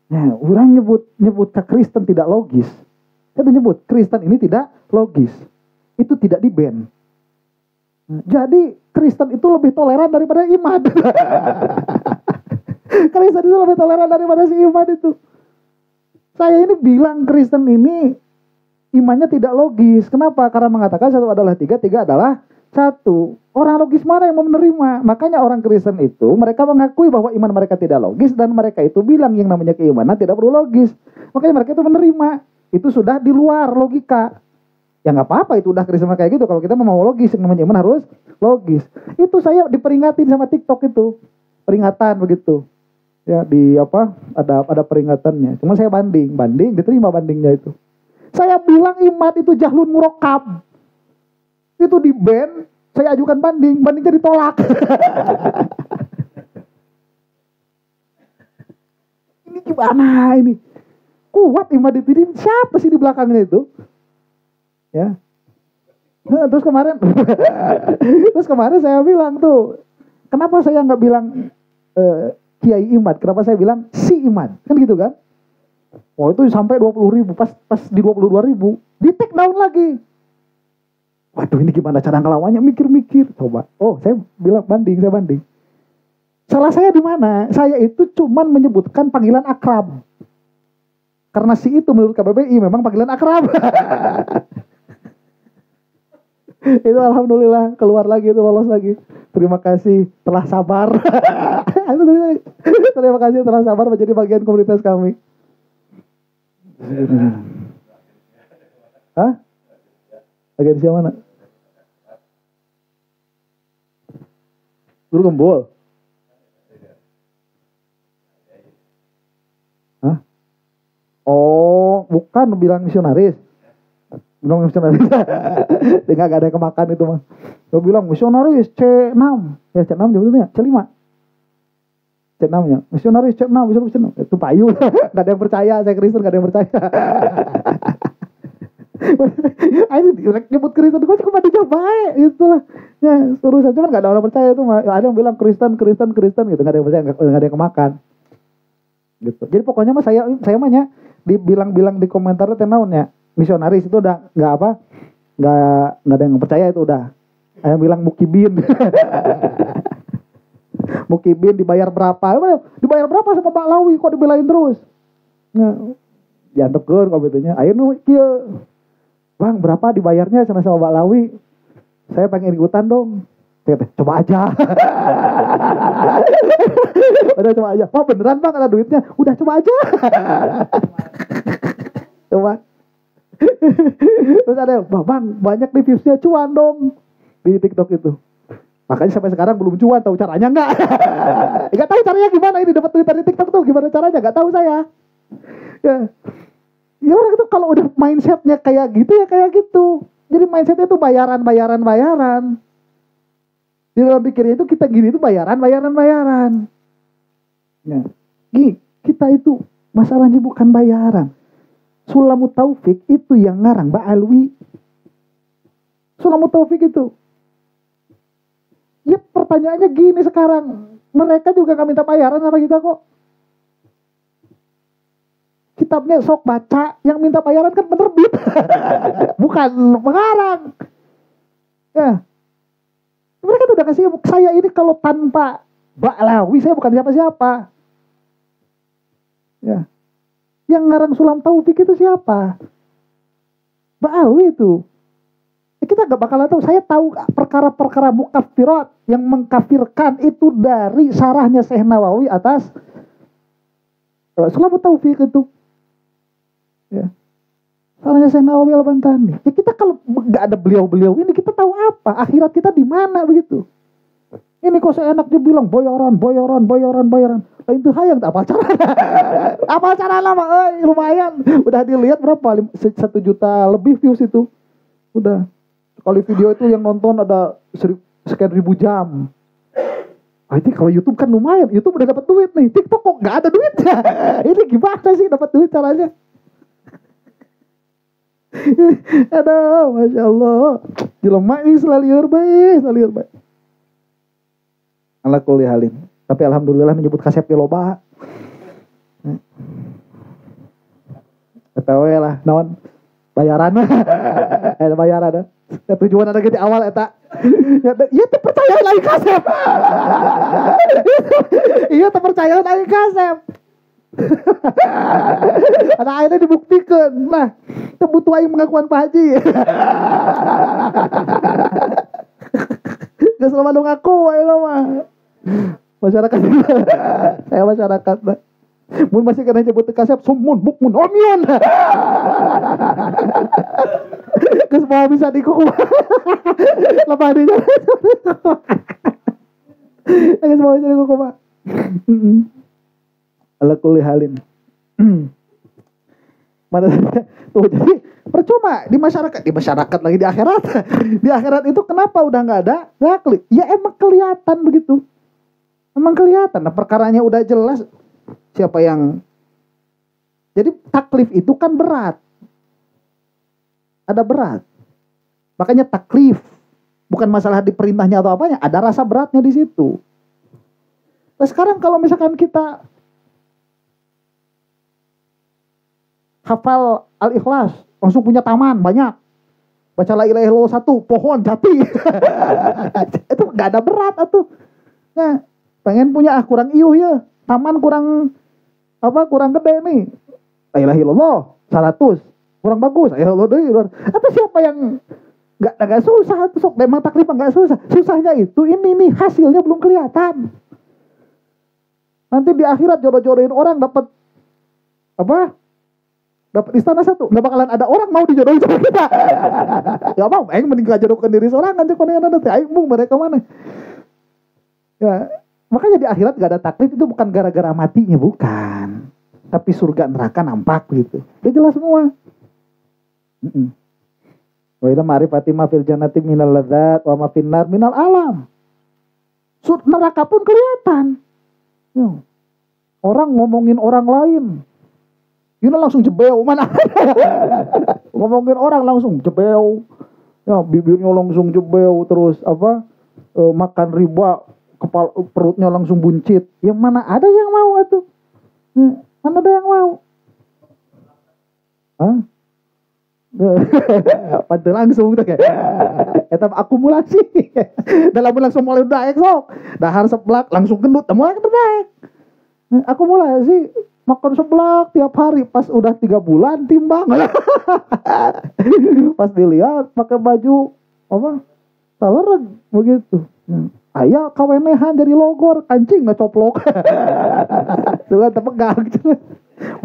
Nah, orang nyebut ke Kristen tidak logis. Kita nyebut Kristen ini tidak logis. Itu tidak di-ban. Nah, jadi Kristen itu lebih toleran daripada Imad. Kristen itu lebih toleran daripada si Imad itu. Saya ini bilang Kristen ini imannya tidak logis. Kenapa? Karena mengatakan 1 adalah 3, 3 adalah 1. Orang logis mana yang mau menerima? Makanya orang Kristen itu mereka mengakui bahwa iman mereka tidak logis dan mereka itu bilang yang namanya keimanan tidak perlu logis. Makanya mereka itu menerima. Itu sudah di luar logika. Ya nggak apa-apa itu udah Kristen kayak gitu. Kalau kita mau logis, yang namanya iman harus logis. Itu saya diperingatin sama TikTok itu. Peringatan begitu. Ya di ada peringatannya. Cuma saya banding diterima bandingnya itu. Saya bilang iman itu jahlun murakkab. Itu di-ban, saya ajukan bandingnya ditolak. Ini gimana ini? Kuat iman itu, siapa sih di belakangnya itu? Ya, Terus kemarin saya bilang tuh, kenapa saya nggak bilang Kiai Imad, kenapa saya bilang si Imad, kan gitu kan? Oh itu sampai 20.000, pas di 22.000 di take down lagi. Waduh ini gimana cara ngelawannya, mikir-mikir, coba. Oh saya bilang saya banding. Salah saya di mana? Saya itu cuman menyebutkan panggilan akrab. Karena si itu menurut KBBI memang panggilan akrab. Itu alhamdulillah keluar lagi, itu lolos lagi. Terima kasih telah sabar. Terima kasih telah sabar menjadi bagian komunitas kami. Hah? Bagian siapa mana? Guru Gembul. Hah? Oh, bukan bilang misionaris. Bilang misionaris. Enggak ada yang kemakan itu mah. Dia bilang misionaris C6. Ya C6 sebetulnya C5. C6-nya. Misionaris C6, misionaris C6. Itu payu. Enggak ada yang percaya, saya Kristen enggak ada yang percaya. Ayo nyebut Kristen kok cuma dicoba itulah. Ya, suruh saja cuman enggak ada orang percaya itu mah. Ada yang bilang Kristen gitu, enggak ada yang percaya, enggak ada yang kemakan. Gitu. Jadi pokoknya mah saya mahnya dibilang-bilang di komentar teh naonnya. Misionaris itu udah nggak ada yang percaya itu udah. Ayah bilang mukibin. Mukibin dibayar berapa? Dibayar berapa sama Pak Lawi kok dibelain terus? Nah, diantepkeun kok betulnya. Ayo nu kieu. Bang, berapa dibayarnya sama Pak Lawi? Saya pengen ikutan dong. Coba aja. Udah coba aja. Oh beneran Bang ada duitnya? Udah coba aja. Coba. Terus ada bang banyak nih viewsnya, cuan dong di TikTok itu. Makanya sampai sekarang belum cuan, tahu caranya nggak? Nggak tahu caranya gimana ini dapat Twitter di TikTok tuh gimana caranya, nggak tahu saya. Ya orang itu kalau udah mindsetnya kayak gitu ya kayak gitu. Jadi mindsetnya itu bayaran. Di dalam pikirnya itu kita gini itu bayaran. Ya, gini kita itu masalahnya bukan bayaran. Sulamut Taufik itu yang ngarang Mbak Alwi. Sulamut Taufik itu. Ya pertanyaannya gini sekarang. Mereka juga gak minta bayaran sama kita kok. Kitabnya sok baca. Yang minta bayaran kan penerbit. Bukan pengarang. Ya. Mereka tuh udah kasih saya ini kalau tanpa Mbak Alwi saya bukan siapa-siapa. Ya. Yang ngarang Sulam Taufik itu siapa? Mbak Alwi itu. Ya kita gak bakalan tahu. Saya tahu perkara-perkara mukaffirat yang mengkafirkan itu dari sarahnya Syekh Nawawi atas Sulam Taufik itu. Ya. Sarahnya Syekh Nawawi Al-Bantani. Ya kita kalau gak ada beliau-beliau ini kita tahu apa? Akhirat kita di mana begitu? Ini kok seenaknya bilang bayaran. Lah itu hayang apa cara? Apa cara lama? Lumayan. Udah dilihat berapa? 1 juta lebih views itu. Udah. Kalau video itu yang nonton ada sekian ribu jam. Ini kalau YouTube kan lumayan. YouTube udah dapat duit nih. TikTok kok nggak ada duitnya? Ini gimana sih dapat duit caranya? Aduh, Masya Allah. Jelema ini selalu baik. Ala kulli halin. Tapi alhamdulillah menyebut kasep di loba. Eta we lah naon bayaran. Bayaran. Tujuan ada di awal eta. Ya teu percaya lagi kasep. Iya teu percaya lagi kasep. Ada akhirnya dibuktikan. Nah, teu butuh aing pengakuan Pak Haji. Geus loba nu ngaku wae mah. Masyarakat saya masyarakat mun masih kena nyebut kasep sumun bukmun omyon geus mau bisa dikuku lepas dia geus mau bisa dikuku Pak ala kulli halin mana tuh jadi percuma di masyarakat lagi di akhirat itu kenapa udah nggak ada zakli ya emang kelihatan begitu. Emang kelihatan, nah perkaranya udah jelas siapa yang. Jadi taklif itu kan berat. Ada berat. Makanya taklif, bukan masalah diperintahnya atau apanya, ada rasa beratnya di situ. Nah sekarang kalau misalkan kita hafal Al-Ikhlas, langsung punya taman banyak. Baca la ilaha illallah 1, pohon jati. Itu gak ada berat atuh. Nah, pengen punya kurang iuh ya. Taman kurang gede nih. La ilaha illallah 100, kurang bagus. La ilaha illallah deui. Atau siapa yang gak susah tuh sok memang taklif gak susah. Susahnya itu ini nih hasilnya belum kelihatan. Nanti di akhirat jodoh-jodohin orang dapat istana 1, nggak bakalan ada orang mau dijodohin sama kita. Gak mau, aing mending jodohkan diri seorang aja konean nanti aing mau mereka mana. Ya, makanya di akhirat gak ada taklif itu bukan gara-gara matinya, bukan. Tapi surga neraka nampak gitu. Itu jelas semua. Wa ila ma'rifati ma fil jannati minal ladzat wa ma finnar minal alam. Neraka pun kelihatan. Ya. Orang ngomongin orang lain. Ini langsung jebel, mana ngomongin orang langsung jebel, ya bibirnya langsung jebel, terus makan riba, kepala perutnya langsung buncit. Yang mana ada yang mau atuh? Mana ada yang mau? Apa tuh langsung tuh kayak etap akumulasi. Dalam langsung mulai daek sok, dahar seblak langsung gendut, mulai daek. Akumulasi. Makan seblak tiap hari, pas udah 3 bulan timbang. Pas dilihat pakai baju talereg begitu. Ayah kawenehan dari logor, kancing nggak coplok. Tuh kan tepegang.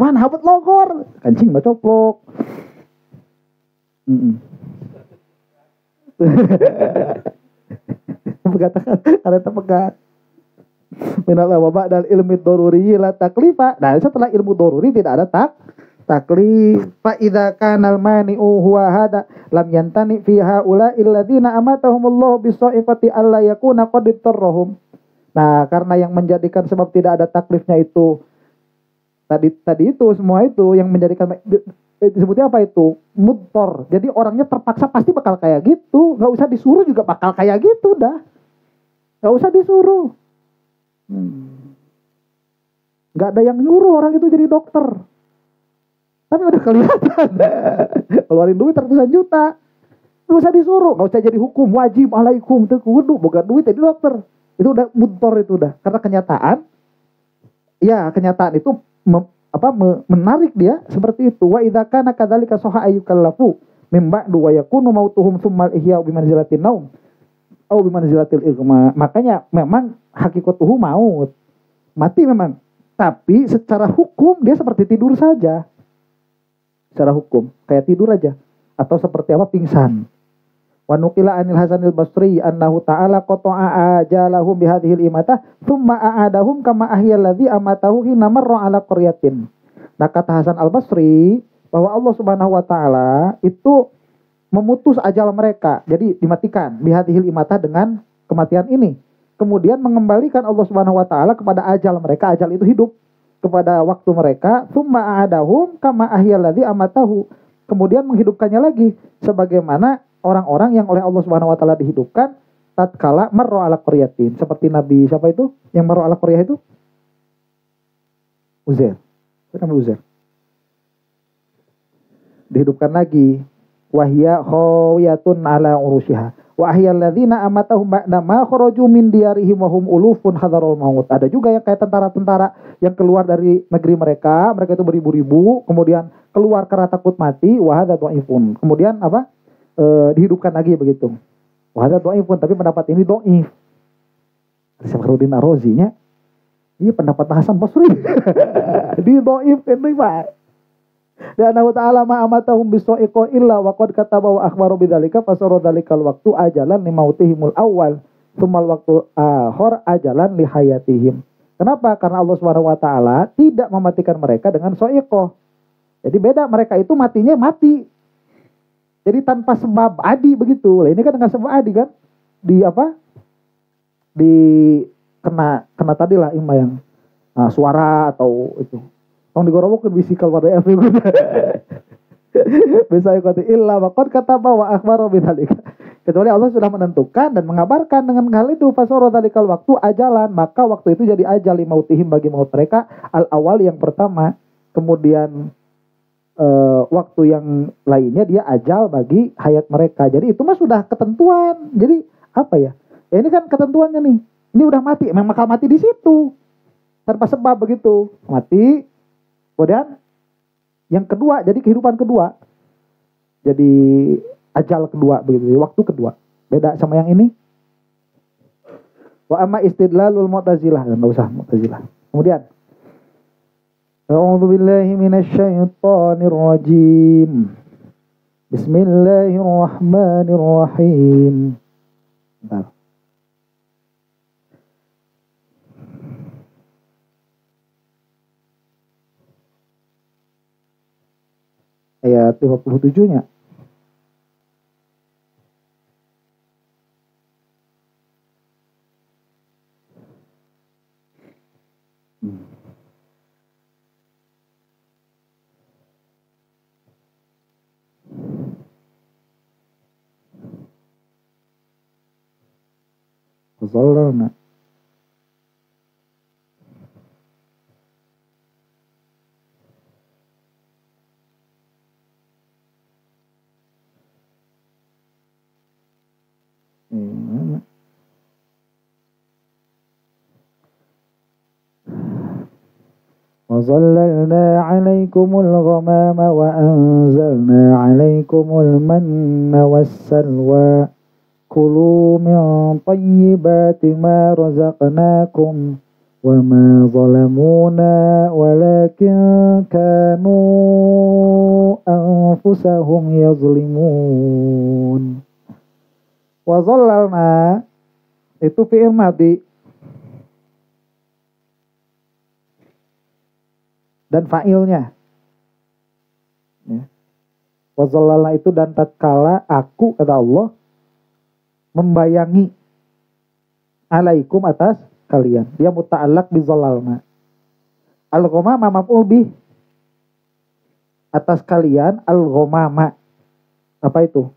Man habet logor, kancing nggak coplok. Berkatakan ada tepegang. Minallah wabak dan ilmu doruri la taklifa. Nah setelah ilmu doruri tidak ada taklif. Fa idza kana al mani'u huwa hada lam yantani fi haula illadzina amatahumullahu bisaifati alla yakuna qad tarrahum. Nah karena yang menjadikan sebab tidak ada taklifnya itu tadi itu semua itu yang menjadikan disebutnya apa itu? Mudtor. Jadi orangnya terpaksa pasti bakal kayak gitu. Enggak usah disuruh juga bakal kayak gitu dah. Enggak usah disuruh. Gak ada yang nyuruh orang itu jadi dokter, tapi udah kelihatan keluarin duit ratusan juta, gak usah disuruh, gak usah jadi hukum wajib alaikum tuh kudu boga duit jadi dokter, itu udah mutor itu udah karena kenyataan itu menarik dia seperti itu. Wa idza kana kadzalika saha ayyukallafu mim ba'du wa yakunu mautuhum tsumma ihya bi manzilatin naum au bi manzilatil igma. Makanya memang hakikatuhu maut, mati memang, tapi secara hukum dia seperti tidur saja. Secara hukum kayak tidur aja, atau seperti pingsan. Wa nuqila anil Hasanil Basri annahu ta'ala qata'a ajalahum bihadhil imatah thumma a'adahum kama ahyal ladzi amatahu hina marra ala qaryatin. Nah kata Hasan Al Basri bahwa Allah Subhanahu wa taala itu memutus ajal mereka, jadi dimatikan bihadhil imatah dengan kematian ini. Kemudian mengembalikan Allah Subhanahu wa taala kepada ajal mereka, ajal itu hidup, kepada waktu mereka, tsumma a'adahum kama ahyal ladzi amatahu. Kemudian menghidupkannya lagi sebagaimana orang-orang yang oleh Allah Subhanahu wa taala dihidupkan tatkala marra ala qaryatin, seperti Nabi siapa itu yang marra ala qaryah itu? Uzair. Nabi Uzair. Dihidupkan lagi. Wahya khawiyatun ala urushiha. Wa ahyal ladzina amatahum ba'da ma kharaju min diyarihim wa hum ulufun hadarul maut. Ada juga yang kayak tentara-tentara yang keluar dari negeri mereka itu beribu-ribu, kemudian keluar karena takut mati, wa hadza dhaifun. Kemudian dihidupkan lagi begitu. Wa hadza dhaifun, tapi pendapat ini dhaif. Syekhuddin Ar-Razi-nya. Iya pendapat Hasan Basri. Di dhaif ini Pak. Dan Allah Ta'ala ma'amatahum biso'iqo illa wa qad kataba wa akhbaru bidzalika fasara dzalikal waqtu ajalan li mautihimul awal tsummal waqtu akhir ajalan li hayatihim. Kenapa? Karena Allah Subhanahu wa taala tidak mematikan mereka dengan so'iqo. Jadi beda, mereka itu matinya mati. Jadi tanpa sebab adi begitu. Lah ini kan dengan sebab adi kan? Kena tadi lah imma yang suara atau itu. Tong digorobok ke bisikal pada efek. Bisa ikuti illa waqad kataba wa akhbara bidzalika. Kecuali Allah sudah menentukan dan mengabarkan dengan hal itu, fasara dzalikal waktu ajalan, maka waktu itu jadi ajal mautihim bagi maut mereka al awal yang pertama, kemudian waktu yang lainnya dia ajal bagi hayat mereka. Jadi itu mah sudah ketentuan. Jadi apa ya? Ya ini kan ketentuannya nih. Ini udah mati, memang bakal mati di situ. Tanpa sebab begitu. Mati. Kemudian yang kedua, jadi kehidupan kedua. Jadi ajal kedua begitu, waktu kedua. Beda sama yang ini. Wa amma istidlalul mu'tazilah, enggak usah mu'tazilah. Kemudian A'udzu billahi minasy syaithanir rajim. Bismillahirrahmanirrahim. Bentar. Ayat 57-nya. Zallarna. وظللنا عليكم الغمام وأنزلنا عليكم المن والسلوى كلوا من طيبات ما رزقناكم وما ظلمونا ولكن كانوا أنفسهم يظلمون. وظللنا itu fi'il madhi dan fa'ilnya. Ya. Wazallalna itu dan tatkala aku kata Allah membayangi alaikum atas kalian. Dia muta'allaq bizallalna. Al-ghamama maf'ul bih atas kalian al-ghamama. Apa itu?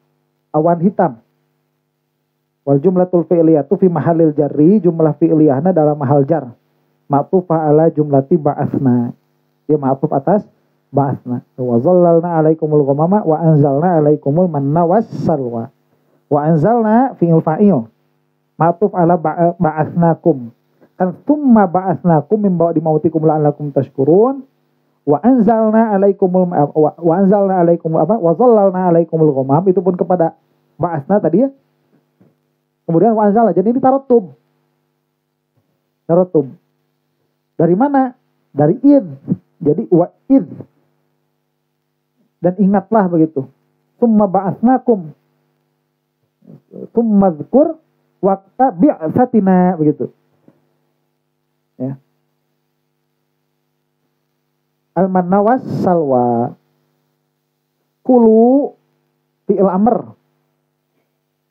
Awan hitam. Wal jumlatul fi'liyatu fi mahallil jarri, jumlah fi'liyahna dalam mahal jar. Ma'tufah ala jumlati ba'atsna. Dia ma'tuf atas ba'atsna. Wa zallalna alaikumul ghamama wa anzalna alaikumul manna wassalwa. Wa anzalna fi'il fa'il. Ma'tuf ala ba'atsnakum. Kan tsumma ba'atsnakum min ba'di mautikum la'allakum tashkurun. Wa anzalna alaikumul wa anzalna alaikumul apa? Wa zallalna alaikumul ghamam, itu pun kepada ba'atsna tadi ya. Kemudian wa anzalna, jadi ini tarotub. Tarotub. Dari mana? Dari id. Jadi wa id. Dan ingatlah begitu. Tsumma ba'atsnakum. Tsumma dzkur waqta bi'atsatina begitu. Ya. Al-manna was-salwa. Kulu fi'il amr.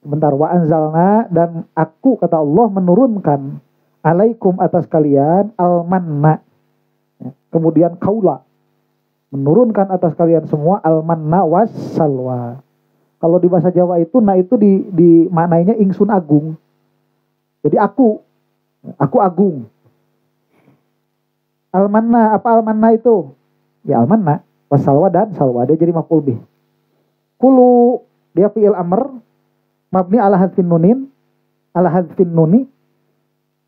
Sebentar, wa anzalna dan aku kata Allah menurunkan alaikum atas kalian al-manna. Ya. Kemudian kaula menurunkan atas kalian semua al-manna was-salwa. Kalau di bahasa Jawa itu na itu di maknanya ingsun agung. Jadi aku agung. Al-manna, apa al-manna itu? Ya al-manna, was-salwa dan salwa, dia jadi maf'ul bih. Kulu dia fi'il amr mabni ala hadfin nunin, ala hadfin nuni,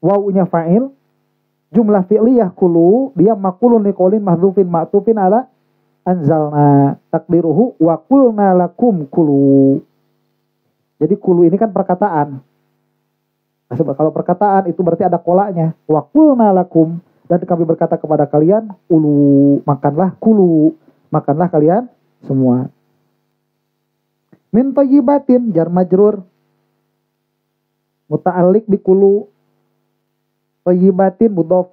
wawunya fa'il, jumlah fi'liyah kulu, dia makulun liqaulin mahdhufin ma'tufin ala anzalna, takdiruhu wa qulna lakum kulu. Jadi kulu ini kan perkataan. Kalau perkataan itu berarti ada kolanya. Wa qulna lakum, dan kami berkata kepada kalian, ulu, makanlah kulu, makanlah kalian semua. Min thayyibatin jar majrur muta'alliq bi kulu, thayyibatin mudhaf.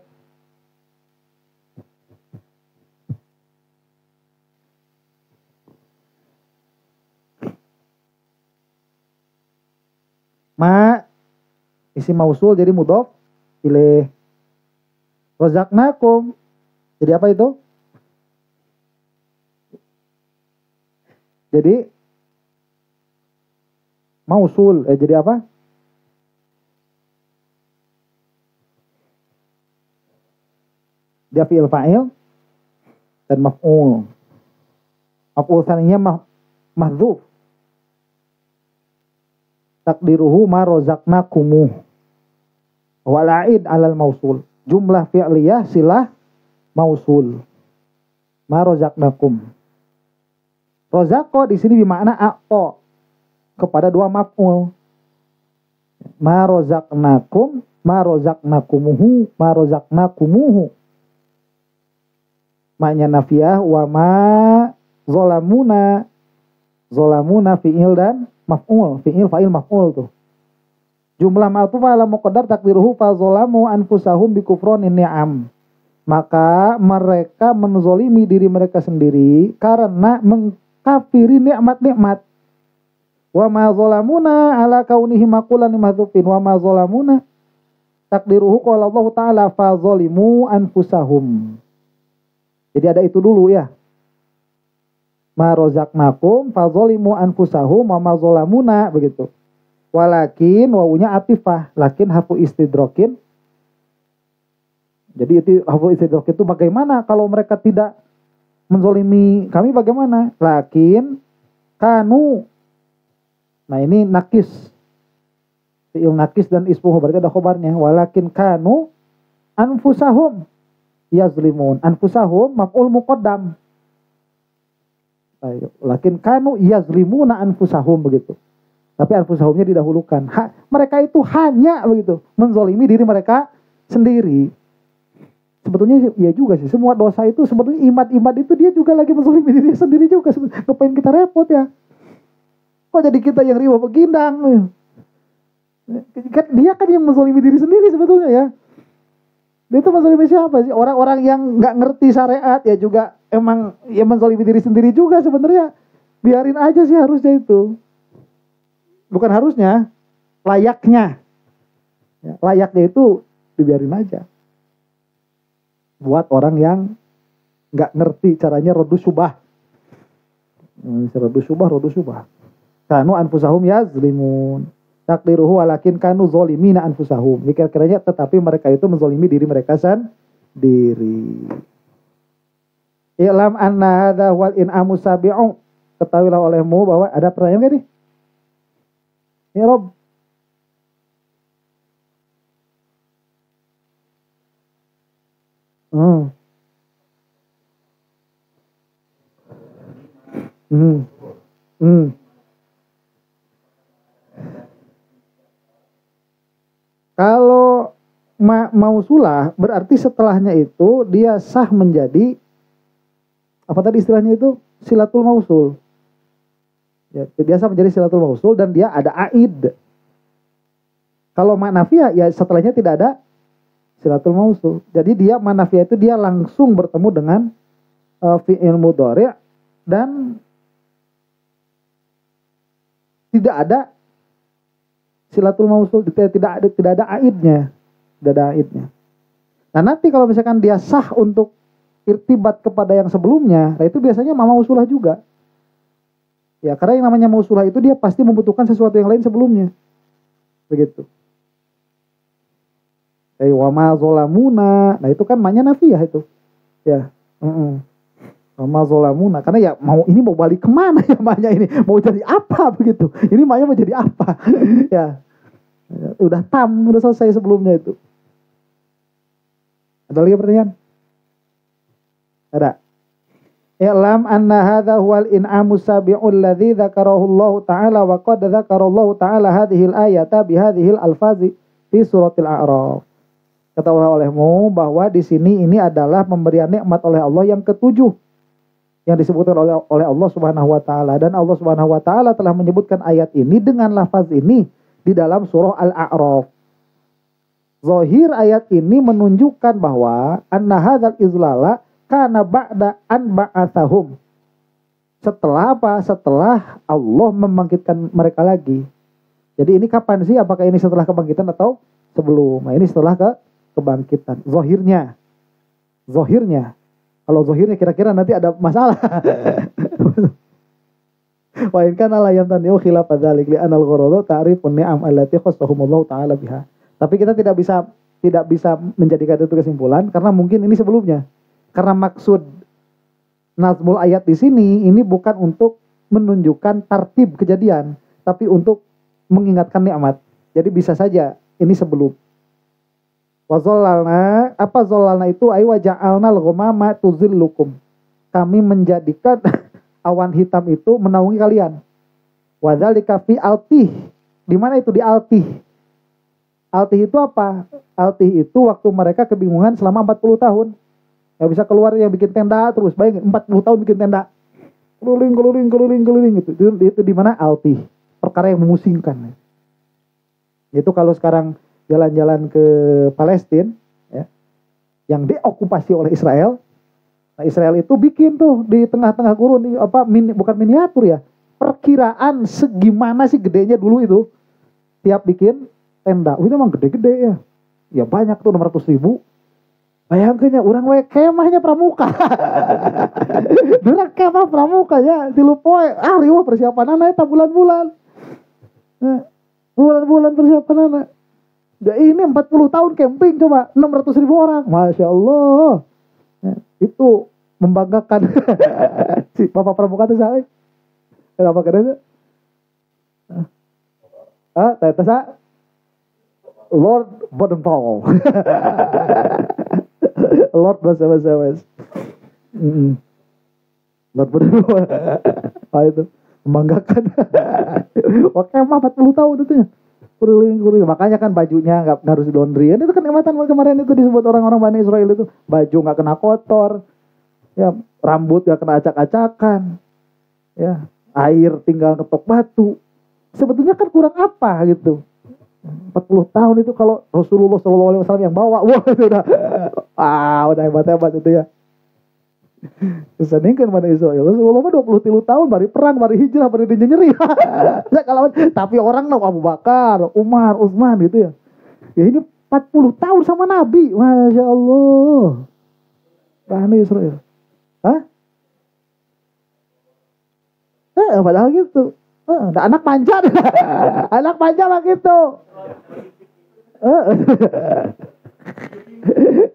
Ma isi mausul jadi mudhaf ilaih. Razaqnakum jadi apa itu? Jadi mausul, jadi apa? Dia fi'il fa'il dan maf'ul. Maf'ul tsaninya mahdzuf. Takdiruhu ma razaqnakumuh. Wal a'id 'alal mausul. Jumlah fi'liyah silah mausul. Ma razaqnakum. Razaqo di sini bermakna a'ta, kepada dua maf'ul. Ma razaqnakum, ma razaqnakumuhu, ma razaqnakumuhu. Maknya nafiyah wa ma zolamuna. Zolamuna fi'il dan maf'ul. Fi'il fa'il maf'ul tuh. Jumlah ma'tufah ala muqaddar takdiruhu fa zolamu anfusahum bi kufronin ni'am. Maka mereka menzolimi diri mereka sendiri karena mengkafiri nikmat-nikmat. Wa ma zolamuna ala kaunihi maqulan mahdzufin. Wa ma zolamuna takdiruhu qala Allah Ta'ala fa zolimu anfusahum. Jadi ada itu dulu ya. Ma rozaqnakum fa zolimu anfusahum wa ma zolamuna, begitu. Walakin wawunya atifah, lakin harfu istidrokin. Jadi itu harfu istidrokin itu bagaimana kalau mereka tidak menzolimi kami, bagaimana? Lakin kanu. Nah ini nakis. Fi'il nakis dan ismuhu, berarti ada khobarnya. Walakin kanu anfusahum yazlimun. Anfusahum maf'ul muqaddam. Ayo, lakin kanu yazlimuna anfusahum, begitu. Tapi anfusahumnya didahulukan. Mereka itu hanya begitu menzolimi diri mereka sendiri. Sebetulnya ya juga sih, semua dosa itu sebetulnya imat-imat itu dia juga lagi menzolimi diri sendiri juga. Ngapain kita repot ya? Kok jadi kita yang riba begindang? Dia kan yang menzolimi diri sendiri sebetulnya ya. Dia itu menzolimi siapa sih? Orang-orang yang nggak ngerti syariat ya juga emang ya menzolimi diri sendiri juga sebenarnya. Biarin aja sih harusnya itu. Bukan harusnya, layaknya. Ya, layaknya itu dibiarin aja. Buat orang yang nggak ngerti caranya rodu subah. Rodu subah. Kanu anfusahum yazlimun. Takdiruhu walakin kanu zolimina anfusahum. Kira-kiranya tetapi mereka itu menzolimi diri mereka sendiri. I'lam anna hadha wal in'amu sabi'u. Ketahuilah olehmu bahwa ada pertanyaan gak nih? Ya Rob. Kalau mausulah berarti setelahnya itu dia sah menjadi apa tadi istilahnya itu silatul mausul. Ya, dia sah menjadi silatul mausul dan dia ada aid. Kalau manafiyah ya setelahnya tidak ada silatul mausul. Jadi dia manafiyah itu dia langsung bertemu dengan fi'il mudhari' dan tidak ada silatul mausul, tidak ada aidnya. Tidak ada aidnya. Nah nanti kalau misalkan dia sah untuk irtibat kepada yang sebelumnya, nah itu biasanya mausulah juga. Ya, karena yang namanya mausulah itu dia pasti membutuhkan sesuatu yang lain sebelumnya. Begitu. Wa ma zolamuna. Nah, itu kan maknya nafiyah itu. Ya. Wa ma zolamuna. Karena ya mau balik kemana ya maknya ini? Mau jadi apa begitu? Ini maknya mau jadi apa? Ya. Udah selesai sebelumnya itu. Ada lagi pertanyaan? Ada. I'lam anna hadha huwal in'amu sabi'ul ladzi dzakarahu Allah Ta'ala wa qad dzakara Allah Ta'ala hadhil ayata bihadhil alfazi fi suratil A'raf. Ketahuilah olehmu bahwa di sini ini adalah pemberian nikmat oleh Allah yang ketujuh yang disebutkan oleh Allah Subhanahu wa taala, dan Allah Subhanahu wa taala telah menyebutkan ayat ini dengan lafaz ini di dalam surah Al-A'raf. Zahir ayat ini menunjukkan bahwa anna hadzal izlala kana ba'da an ba'atsahum. Setelah apa? Setelah Allah membangkitkan mereka lagi. Jadi ini kapan sih? Apakah ini setelah kebangkitan atau sebelum? Nah, ini setelah kebangkitan. Zahirnya. Kalau zahirnya kira-kira nanti ada masalah. Wa in kana la yamtani'u khilaf dzalik li anal ghuradu ta'rifun ni'am allati khassahumullahu ta'ala biha. Tapi kita tidak bisa menjadikan itu kesimpulan karena mungkin ini sebelumnya. Karena maksud nazmul ayat di sini ini bukan untuk menunjukkan tartib kejadian, tapi untuk mengingatkan nikmat. Jadi bisa saja ini sebelum. Wa zallalna, apa zallalna itu ay wa ja'alna al-ghamama tuzillukum. Kami menjadikan awan hitam itu menaungi kalian. Wa dzalika fi altih. Di mana itu di altih? Altih itu apa? Altih itu waktu mereka kebingungan selama 40 tahun. Gak bisa keluar, yang bikin tenda terus. Bayangin 40 tahun bikin tenda. Keliling gitu. Itu di mana altih? Perkara yang memusingkan. Itu kalau sekarang jalan-jalan ke Palestina ya, yang diokupasi oleh Israel. Nah, Israel itu bikin tuh di tengah-tengah gurun bukan miniatur ya. Perkiraan segimana sih gedenya dulu itu. Tiap bikin tenda. Itu memang gede-gede ya. Ya banyak tuh 600.000. Bayangkan ya, orang we kemahnya pramuka. Orang kemah pramuka ya, di lupoy. Riwah persiapan anak eta bulan-bulan. Bulan-bulan persiapan anak. Ya ini 40 tahun camping coba, 600.000 orang. Masya Allah. Itu membanggakan. Si Bapak pramuka itu saya. Kenapa kena? Teta Lord Bodenpau. Lord bahasa Lord Bodenpau. Itu membanggakan. Oke, 40 tahun itu ya. Kuring. Makanya kan bajunya nggak harus di laundry. Itu kan nikmatan kemarin itu disebut orang-orang Bani Israel itu. Baju nggak kena kotor. Ya, rambut nggak kena acak-acakan. Ya, air tinggal ketok batu. Sebetulnya kan kurang apa gitu. 40 tahun itu kalau Rasulullah SAW yang bawa, wah itu udah hebat-hebat itu ya. Kesandingkan Bani Israel. Rasulullah mah 23 tahun bari perang, bari hijrah, bari nyeri. Tapi orang Abu Bakar, Umar, Utsman gitu ya. Ya ini 40 tahun sama Nabi. Masya Allah. Bani Israel. Padahal gitu. Anak manja. Anak manja lah gitu.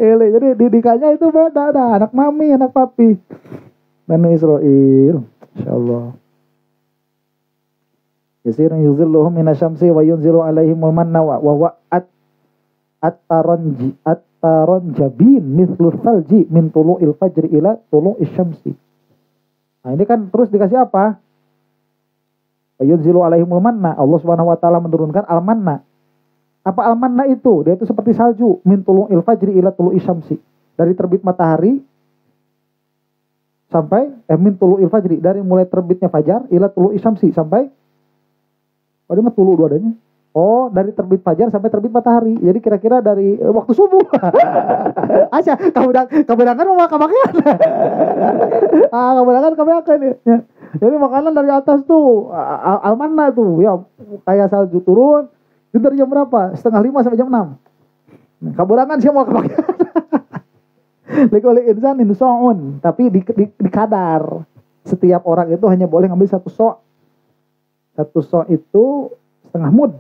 Jadi didikannya itu beda. Anak mami, anak papi. Bani Israel. InsyaAllah. Yasirun yuzilluhum minasyamsi wa yunzilu alaihimul manna wa at-taranjabin mithlu thalji min tulu'il fajri ila tulu'is syamsi. Nah ini kan terus dikasih apa? Yunzilu alaihimul manna. Allah Subhanahu wa taala menurunkan al-manna. Apa al-manna itu? Dia itu seperti salju, min tulu'il fajri ila tulu'is syamsi. Dari terbit matahari sampai min tulu'il fajri, dari mulai terbitnya fajar ila tulu'is syamsi sampai dia mah tulu dua-duanya. Oh, dari terbit fajar sampai terbit matahari. Jadi kira-kira dari waktu subuh. Aja, keberangan mau makan makan. Keberangan ya. Jadi makanan dari atas tuh al-manna tuh ya kayak salju turun. Itu dari jam berapa? 4:30 sampai jam 6. Keberangan sih mau makan makan. Likuli insan insu'un, tapi di kadar. Setiap orang itu hanya boleh ngambil satu so'. Satu so' itu setengah mud.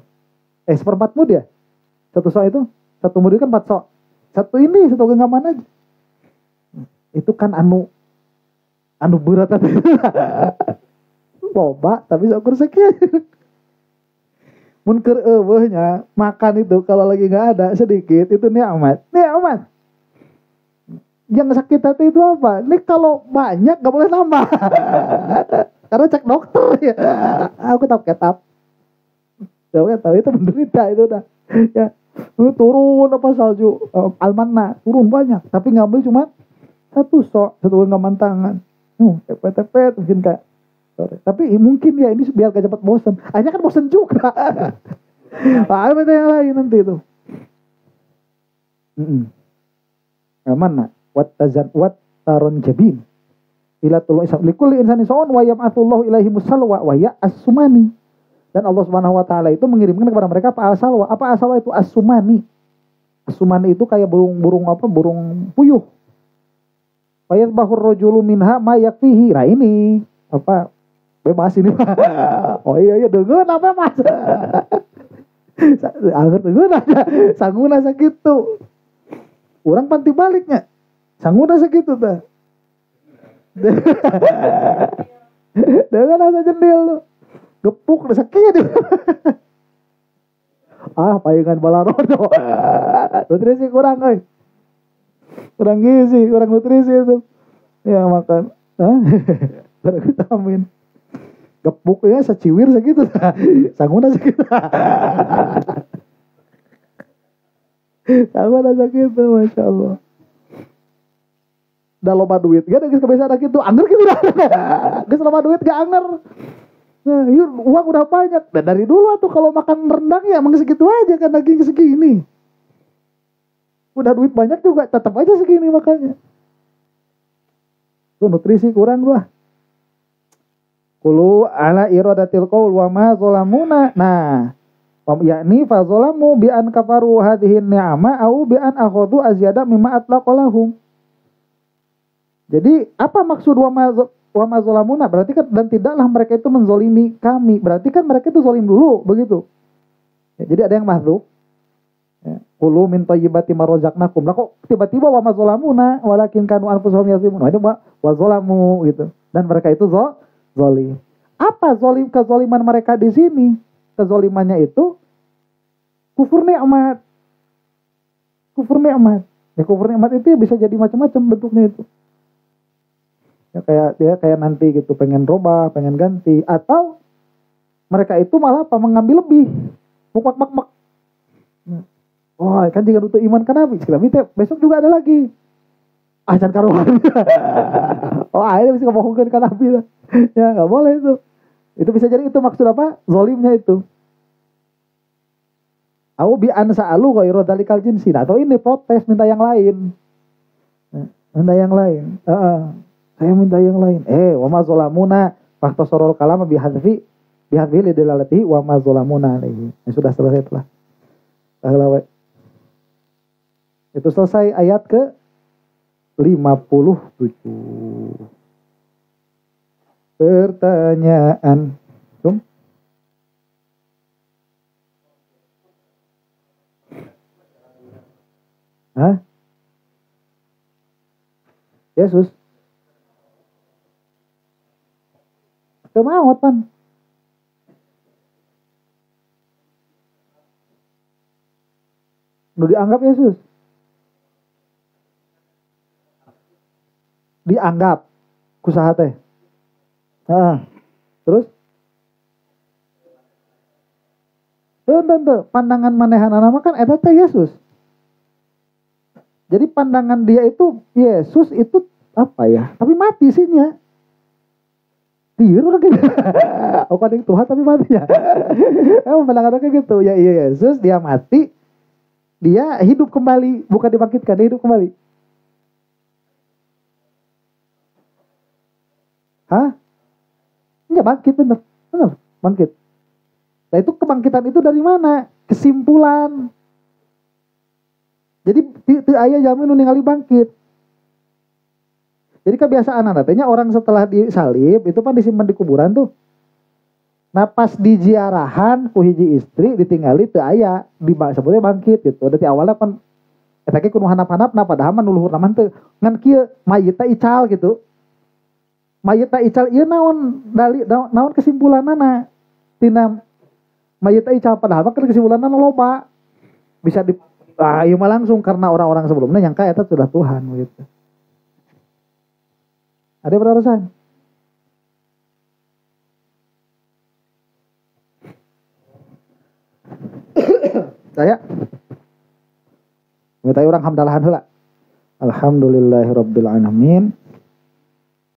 Seperempat mud ya. Satu so' itu, satu mud itu kan 4 so'. Satu genggaman aja. Itu kan anu berat tadi. Loba, tapi sok sekian. Mun keur eueuhnya makan itu kalau lagi enggak ada sedikit itu nikmat. Nikmat. Yang sakit hati itu apa? Ini kalau banyak enggak boleh nambah. Karena cek dokter ya. Aku tahu ketap. Tahu itu menderita itu udah. Ya, turun apa salju al-manna, turun banyak, tapi ngambil cuma satu genggaman tangan. Tepet mungkin kayak. Tapi mungkin ya ini biar gak cepat bosan. Akhirnya kan bosan juga. Apa yang lain nanti itu. Mana? Wat taron jabin. Ila tulu isam likulli insani sa'un wa yab'atsullahu ilaihi musalwa wa ya as-sumani. Dan Allah Subhanahu wa taala itu mengirimkan kepada mereka apa asalwa? Apa asalwa itu as-sumani? As-sumani itu kayak burung puyuh. Wa yadhbahur rajulu minha ma yakfihi. Nah ini apa? bebas ini mah. Oh iya deungeun apa Mas. Angger deungeun aja sangguna sakitu. Urang panti baliknya. Sangguna sakitu teh. Dengan asa jendil lu. Gepuk udah sakit. Palingan balarodo. Nutrisi kurang euy. Kurang gizi, kurang nutrisi itu. Ya makan. Kurang vitamin. Gepuknya saciwir segitu. Sangguna segitu. Sangguna segitu, Masya Allah. Da loba duit, gak ada kebiasaan gitu. Anger gitu dah. Geus loba duit gak anger. Nah, uang udah banyak. Dan dari dulu tuh kalau makan rendang ya emang segitu aja kan daging segini. Udah duit banyak juga tetap aja segini makanya. Tuh nutrisi kurang gua. Kulu ala iradatil qaul wa ma zalamuna. Nah, yakni fa zalamu bi an kafaru hadhihi ni'ama au bi an akhadhu azyada mimma atlaqalahum. Jadi apa maksud wa ma zalamuna? Berarti kan dan tidaklah mereka itu menzolimi kami. Berarti kan mereka itu zolim dulu begitu. Ya, jadi ada yang mahdzuf. Ya, kulu min thayyibati ma razaqnakum. Lah kok tiba-tiba wa ma zalamuna walakin kanu anfusahum yazlimun. Itu wa zalamu gitu. Dan mereka itu zolim. Apa kezoliman mereka di sini? Kezolimannya itu kufur nikmat. Kufur nikmat. Ya kufur nikmat itu bisa jadi macam-macam bentuknya itu. Ya kayak nanti gitu pengen robah, pengen ganti, atau mereka itu malah apa mengambil lebih. Mak. Oh, kan jika untuk iman kan Nabi, besok juga ada lagi. Acan karuan. Oh, akhirnya bisa ngebohongkan kan Nabi. Ya nggak boleh itu. Itu bisa jadi itu maksud apa? Zolimnya itu. Aku bi an sa'alu ghairu dzalikal jinsi. Atau ini protes minta yang lain. Minta yang lain. Saya minta yang lain. Wa ma zalamuna faqtasorul kalama bihadfi lidalalati wa ma zalamuna alaihi. Sudah selesai telah. Itu selesai ayat ke 57. Pertanyaan. Yesus. Kemauan pan. Nu dianggap Yesus. Dianggap kusaha teh. Terus? Tentu pandangan manehanana kan eta teh Yesus. Jadi pandangan dia itu Yesus itu apa ya? Tapi mati sihnya. Tiru lagi. Oh kan Tuhan tapi mati ya. Emang pandangannya kayak gitu. Ya iya Yesus dia mati. Dia hidup kembali. Bukan dibangkitkan, dia hidup kembali. Enggak bangkit bener bangkit. Nah itu kebangkitan itu dari mana? Kesimpulan. Jadi teu aya jamin nu ningali bangkit. Jadi kebiasaan nantinya orang setelah disalib itu kan disimpan di kuburan tuh. Nah pas di ziarahan ku hiji istri ditinggali teu aya sebetulnya bangkit gitu. Dari awalnya kan eta ge kudu hanap-hanapna padahal mah nuluhurna mah teu ngan kieu mayitna ical gitu. Mayitna ical ieu naon kesimpulanana tina mayitna ical padahal mah kesimpulanana loba. Bisa ieu mah langsung karena orang-orang sebelumnya nyangka eta sudah Tuhan gitu. Ada penerusan? Saya minta orang hamdalahan heula. Alhamdulillahirabbil alamin.